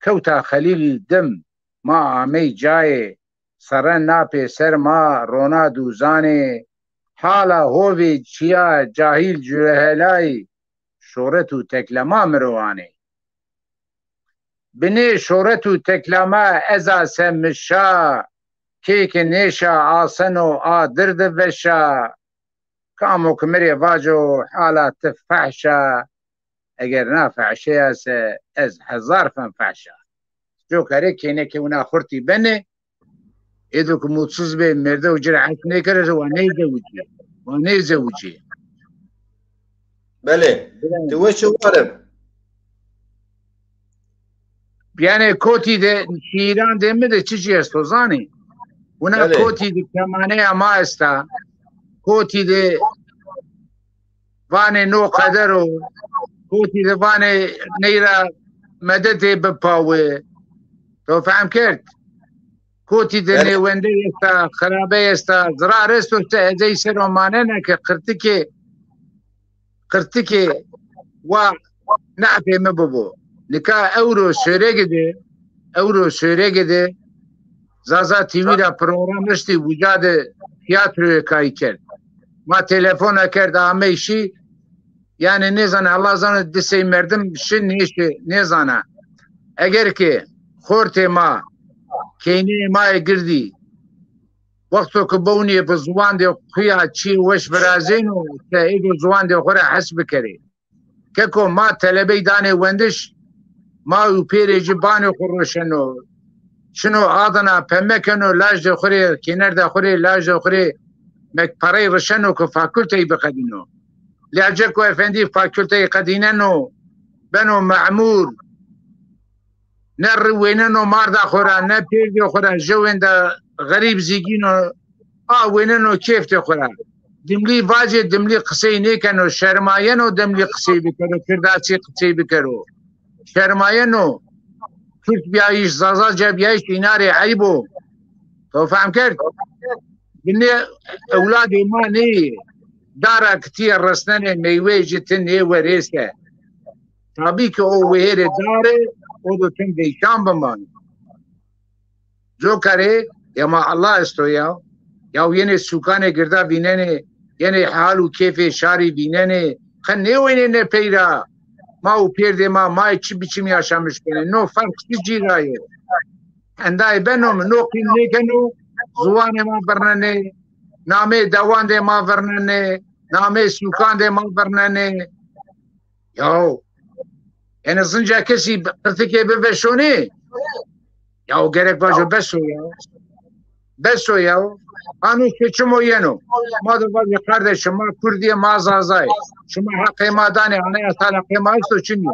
کوتا خلیلی دم ما آمی جای سرن ناپی سر ما رونا دوزانه حالا هوی چیا جاهیل جرهلای شورتو تکلما مروانه بنی شورتو تکلما ازا سمشا کیک نیشا آسنو آدرد وشا کامو کمری واجو حالا تفحشا اگر نافحشه از هزار فنفحشا جو کاره کینه که اونا خورتی بنه ایدو که موتسوز به مرده و جرعت نکره و نیزه وجه بله تو شو وارم یعنی کوتی ده شیران ده میده چی است تو زانی اونا کوتی ده کمانه اما استا کوتی ده وانه نو قدر و کوتی ده وانه نیرا مدد بپاوه تو فهم کرد کوتی ده نیونده استا خرابه استا زرار استو ازای سرومانه نکه قرتکه و نعفه مببو نکا اورو شوره گده زازا تیوی را پروگرام رشتی وجاد تیاتروی کاری کرد ما تلفون کرد آمه شی یعنی نیزانه الله زانه دسته مردم شن نیزانه اگر که خورت ما کینه ما گردی وقتو که بونی به زوان ده خویا چی وش برازینو که ایدو زوان ده خوره حسب کری که که ما طلبه دانه وندش ما او پیری جبانو خروشنو شنو آدنا پمکنو لاج ده خوری کنر ده خوری لاج ده خوری مک پرای رشنو که فاکولتی بقدینو لیاجر که افندی فاکولتی قدیننو بنو معمور نر ویننو ماردا خورا نه پیر ده خورا جوین ده غریب زیگینو ویننو کیف ده خورا دملی واجه دملی قصه نیکنو شرماینو دملی قصه بکرو کرداچی قصه بکرو شرماینو کرد بیایش زازا جا بیایش ایناره عیبو تو فهم کرد بینه اولاد ما نیه دارا کتی رسنن میوه جتن نیه وریسه تابی که او وهیر داره او دو تن دیشان بمان جو کاره یا ما الله استو یا یعنی سوکانه گرده بیننه یعنی حال و کیف شاری بیننه خن نیوینه نه پیرا ما او پیرده ما چی بیچی آشامش کنه نو فرق چی جیرایه اندای بنوم نو قیم نیکنو زوان ما برننه نامه دوان ده ما برننه نامه سوکان ده ما برننه یعنی زنجا کسی ارتکه ببشونه Ya o gerek var beso ya. Beso ya. Anu seçim o yenu. Madı var ya kardeşim ma Kürdiye mazazay. Şuma hakkı madane anayasal hakkı maisto çinyo.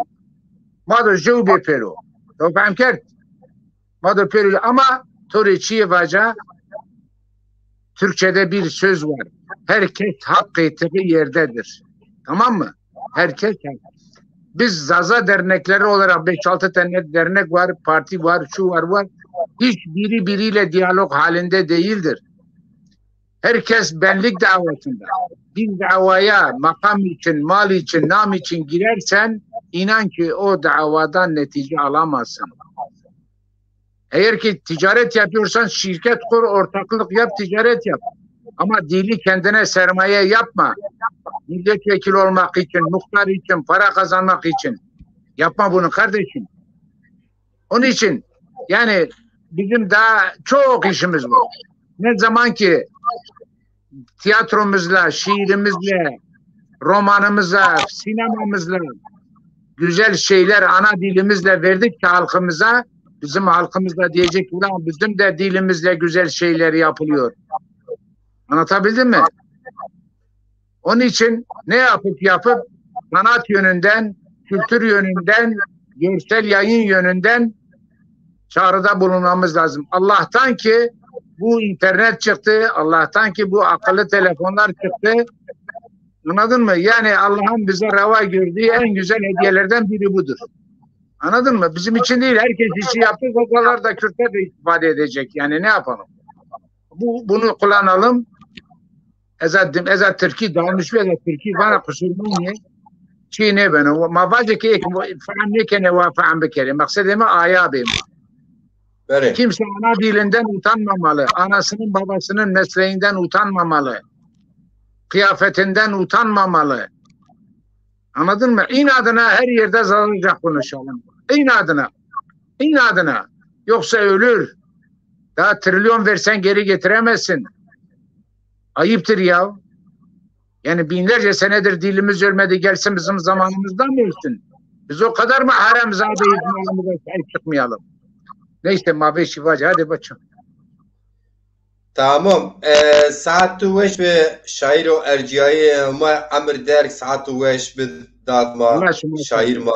Madı jevbe pero. To fahm kert. Madı pero ama tori çiye vaca Türkçe'de bir söz var. Herkes hakkı ettiği yerdedir. Tamam mı? Herkes. Biz Zaza dernekleri olarak 5-6 tane dernek var, parti var, şu var. Hiçbiri biriyle diyalog halinde değildir. Herkes benlik davasında. Bir davaya makam için, mal için, nam için girersen inan ki o davadan netice alamazsın. Eğer ki ticaret yapıyorsan şirket kur, ortaklık yap, ticaret yap. Ama dili kendine sermaye yapma. Milletvekili olmak için, muhtar için, para kazanmak için. Yapma bunu kardeşim. Onun için yani bizim daha çok işimiz var. Ne zaman ki tiyatromuzla, şiirimizle, romanımızla, sinemamızla güzel şeyler ana dilimizle verdik ki halkımıza, bizim halkımızla diyecek ulan bizim de dilimizle güzel şeyler yapılıyor. Anlatabildim mi? Onun için ne yapıp sanat yönünden, kültür yönünden, görsel yayın yönünden çağrıda bulunmamız lazım. Allah'tan ki bu internet çıktı, Allah'tan ki bu akıllı telefonlar çıktı. Anladın mı? Yani Allah'ın bize reva gördüğü en güzel hediyelerden biri budur. Anladın mı? Bizim için değil, herkes işi yaptı, o kadar da Kürtler de istifade edecek. Yani ne yapalım? Bunu kullanalım. Ezat Türkiye dağılmış ve Türkiye bana kusurluğu çiğ ne bana. Ma vazge ki ek faam ne kene ve faam bekere. Maksadımı aya benim. Kimse ana dilinden utanmamalı. Anasının babasının mesleğinden utanmamalı. Kıyafetinden utanmamalı. Anladın mı? İnadına her yerde zararlıca konuşalım. İnadına. Yoksa ölür. Daha trilyon versen geri getiremezsin. Ayıptır ya. Yani binlerce senedir dilimiz ölmedi, gelsin bizim zamanımızdan mı ölsün? Biz o kadar mı haremzadeyiz, malımıza sahip çıkmayalım? Neyse mabe şifacı, hadi bacım. Tamam. Saat weş ve şair o erciyayı ma amr derk saat weş bir dadma şair ma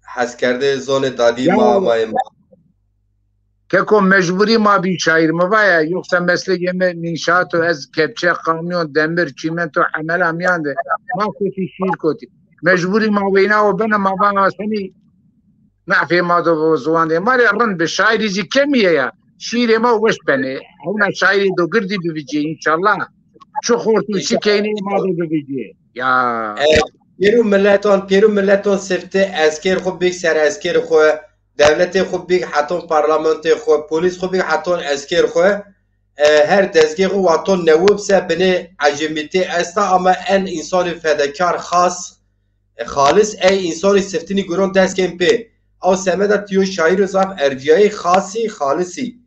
haskerde zone dadi ma Keko mecburi ma bir şair mi var ya, yoksa mesleğime inşaat o ez kepçe, kamyon, demir, çimento, amel amyandı. Ma koti şiir koti. Mecburi ma veyna o bana ma bana seni na'fi ma do zuande. Mari rın bir şairici kemiye ya. Şiir ma veş beni. Ona şairi do girdi bibici inşallah. Çok hortu şikeyni ma do bibici. Ya. Peru milleton sefte asker xo big ser asker xo devleti xo big haton parlamenti xo polis xo big haton asker xo her dezgeh xo waton nevubse beni acemiti esta ama en insani fedakar xalis ey insani seftini guron desken pe او سمدا تیو شاعر زاف ارجیای خاصی خالصی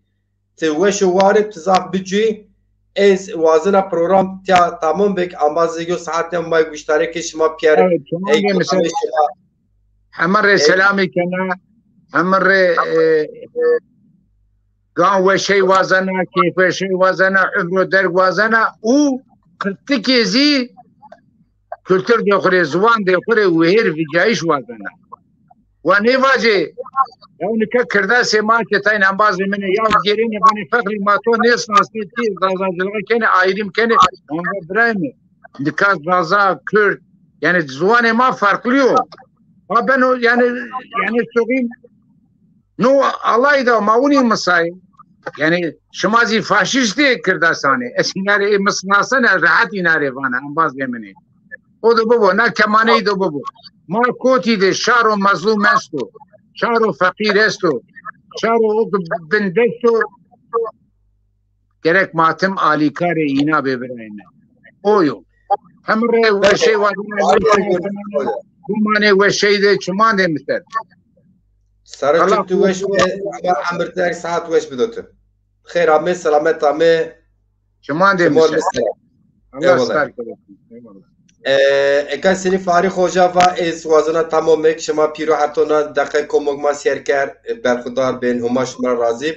توش وارد تزاف بجی از وازنا پروگرام تمام بک امازیو ساعت ما مشترک شما پیر همر سلامی کنا همر قان و شی وازنا کیف شی وازنا عمر در وازنا او قلتکیزی kültür diyor, zuvan diyor, وهر ویجایش وازنا ونی واجی اون که کرده سیمان که تاین هم باز منه یا گیرینه بانی فقری ما تو نیست ناستی تیز رازا جلوه کنه آیریم کنه اون برایمه دکاز رازا کرد yani زوان ما farklıyor ama ben o yani söyleyeyim no alayda mauni masay yani şmazi faşisti kırdasane esinare mısnasana rahat inare bana ambaz yemini o da bu ne kemane de bu ما کوتی ده شارو مظلوم استو شارو فقیر استو شارو بندستو gerek matem alikar ina bebrayne oyo hamre ve şey var bu mane ve şeyde çuman demişler sarı çıktı ve amr der saat ve bidotu خير عمي سلامت عمي çuman demişler Allah ısrar eyvallah Eka seni Fahri Hoca ve ez wazına tamamek şema piro hatona dakika komogma serker berkhudar ben huma şma razib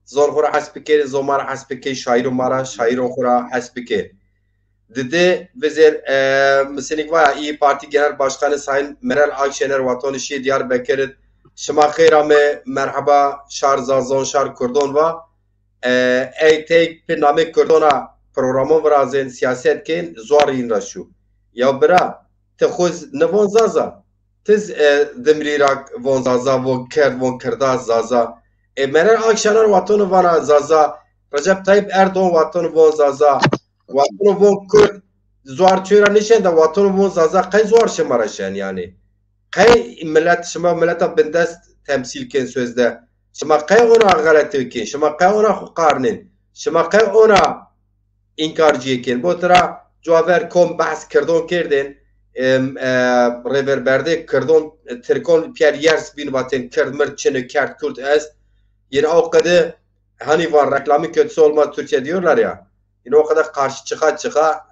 zor khura hasbike zomar hasbike şair mara şair khura hasbike dedi vezer meselik var İyi Parti Genel Başkanı Sayın Meral Akşener vatandaşı Diyarbakır şema khayrame merhaba şar zazon şar kurdon ve ey tek pename kurdona programı vrazın siyaset ken zor inraşu ya bira te xoz nevon zaza tiz demrirak von zaza von kerd von kerda zaza Meral Akşener vatanı vana zaza Recep Tayyip Erdoğan vatanı von zaza vatanı von Kürt zor çöra nişen de vatanı von zaza kay zor şemaraşen yani kay millet şema milleta bendest temsil ken sözde şema kay ona galatı ken şema kay ona hukarnin şema kay ona inkarcı ken bu tara جوابر کم بحث کردن کردن ریوربرده کردن ترکان پیر یرس بین واتن کرد مرد çene کرد کرد است yine o kadar hani var reklamı kötüsü olmaz Türkiye diyorlar ya yine o kadar karşı çıka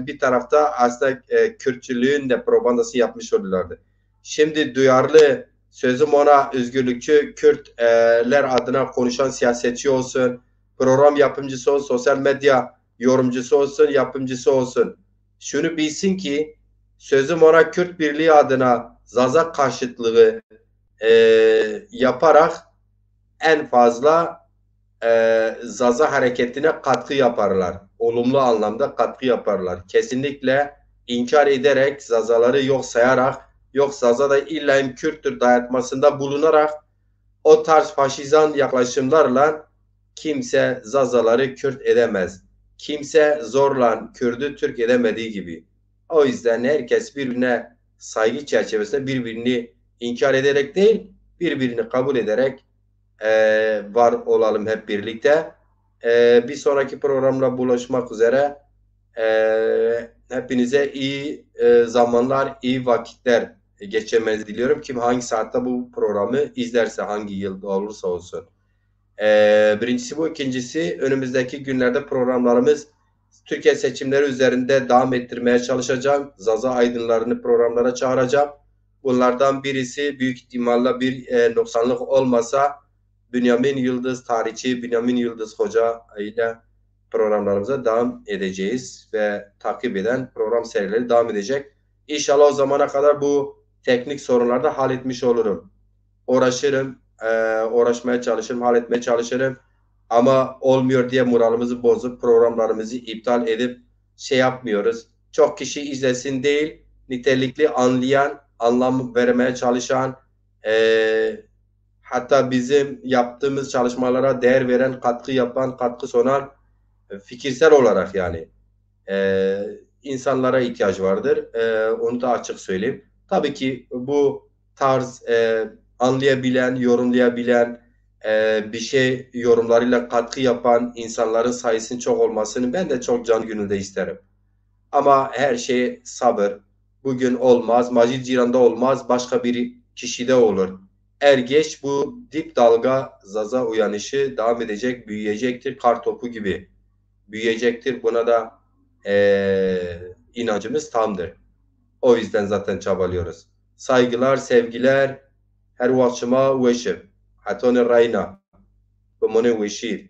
bir tarafta aslında Kürtçülüğün de propagandası yapmış oluyorlardı. Şimdi duyarlı sözüm ona özgürlükçü Kürtler adına konuşan siyasetçi olsun program yapımcısı olsun sosyal medya yorumcusu olsun, yapımcısı olsun. Şunu bilsin ki sözüm ona Kürt Birliği adına Zaza karşıtlığı yaparak en fazla Zaza hareketine katkı yaparlar. Olumlu anlamda katkı yaparlar. Kesinlikle inkar ederek, Zazaları yok sayarak, yok Zaza da illa Kürttür dayatmasında bulunarak o tarz faşizan yaklaşımlarla kimse Zazaları Kürt edemez. Kimse zorla Kürt'ü Türk edemediği gibi. O yüzden herkes birbirine saygı çerçevesinde birbirini inkar ederek değil, birbirini kabul ederek var olalım hep birlikte. Bir sonraki programla buluşmak üzere. Hepinize iyi zamanlar, iyi vakitler geçirmenizi diliyorum. Kim hangi saatte bu programı izlerse, hangi yılda olursa olsun. Birincisi bu. İkincisi önümüzdeki günlerde programlarımız Türkiye seçimleri üzerinde devam ettirmeye çalışacağım. Zaza aydınlarını programlara çağıracağım. Bunlardan birisi büyük ihtimalle bir noksanlık olmasa Bünyamin Yıldız tarihçi Bünyamin Yıldız Hoca ile programlarımıza devam edeceğiz ve takip eden program serileri devam edecek. İnşallah o zamana kadar bu teknik sorunları da halletmiş olurum. Uğraşmaya çalışırım, halletmeye çalışırım. Ama olmuyor diye moralimizi bozup programlarımızı iptal edip yapmıyoruz. Çok kişi izlesin değil, nitelikli anlayan, anlam vermeye çalışan, hatta bizim yaptığımız çalışmalara değer veren, katkı yapan, katkı sunan fikirsel olarak yani insanlara ihtiyaç vardır. Onu da açık söyleyeyim. Tabii ki bu tarz anlayabilen, yorumlayabilen, bir şey yorumlarıyla katkı yapan insanların sayısının çok olmasını ben de çok can gönülde isterim. Ama her şey sabır. Bugün olmaz, Macit Ciran'da olmaz, başka bir kişide olur. Er geç bu dip dalga Zaza uyanışı devam edecek, büyüyecektir. Kar topu gibi büyüyecektir. Buna da inancımız tamdır. O yüzden zaten çabalıyoruz. Saygılar, sevgiler. Her vakşıma veşir. Hatone rayna. Bu mone veşir.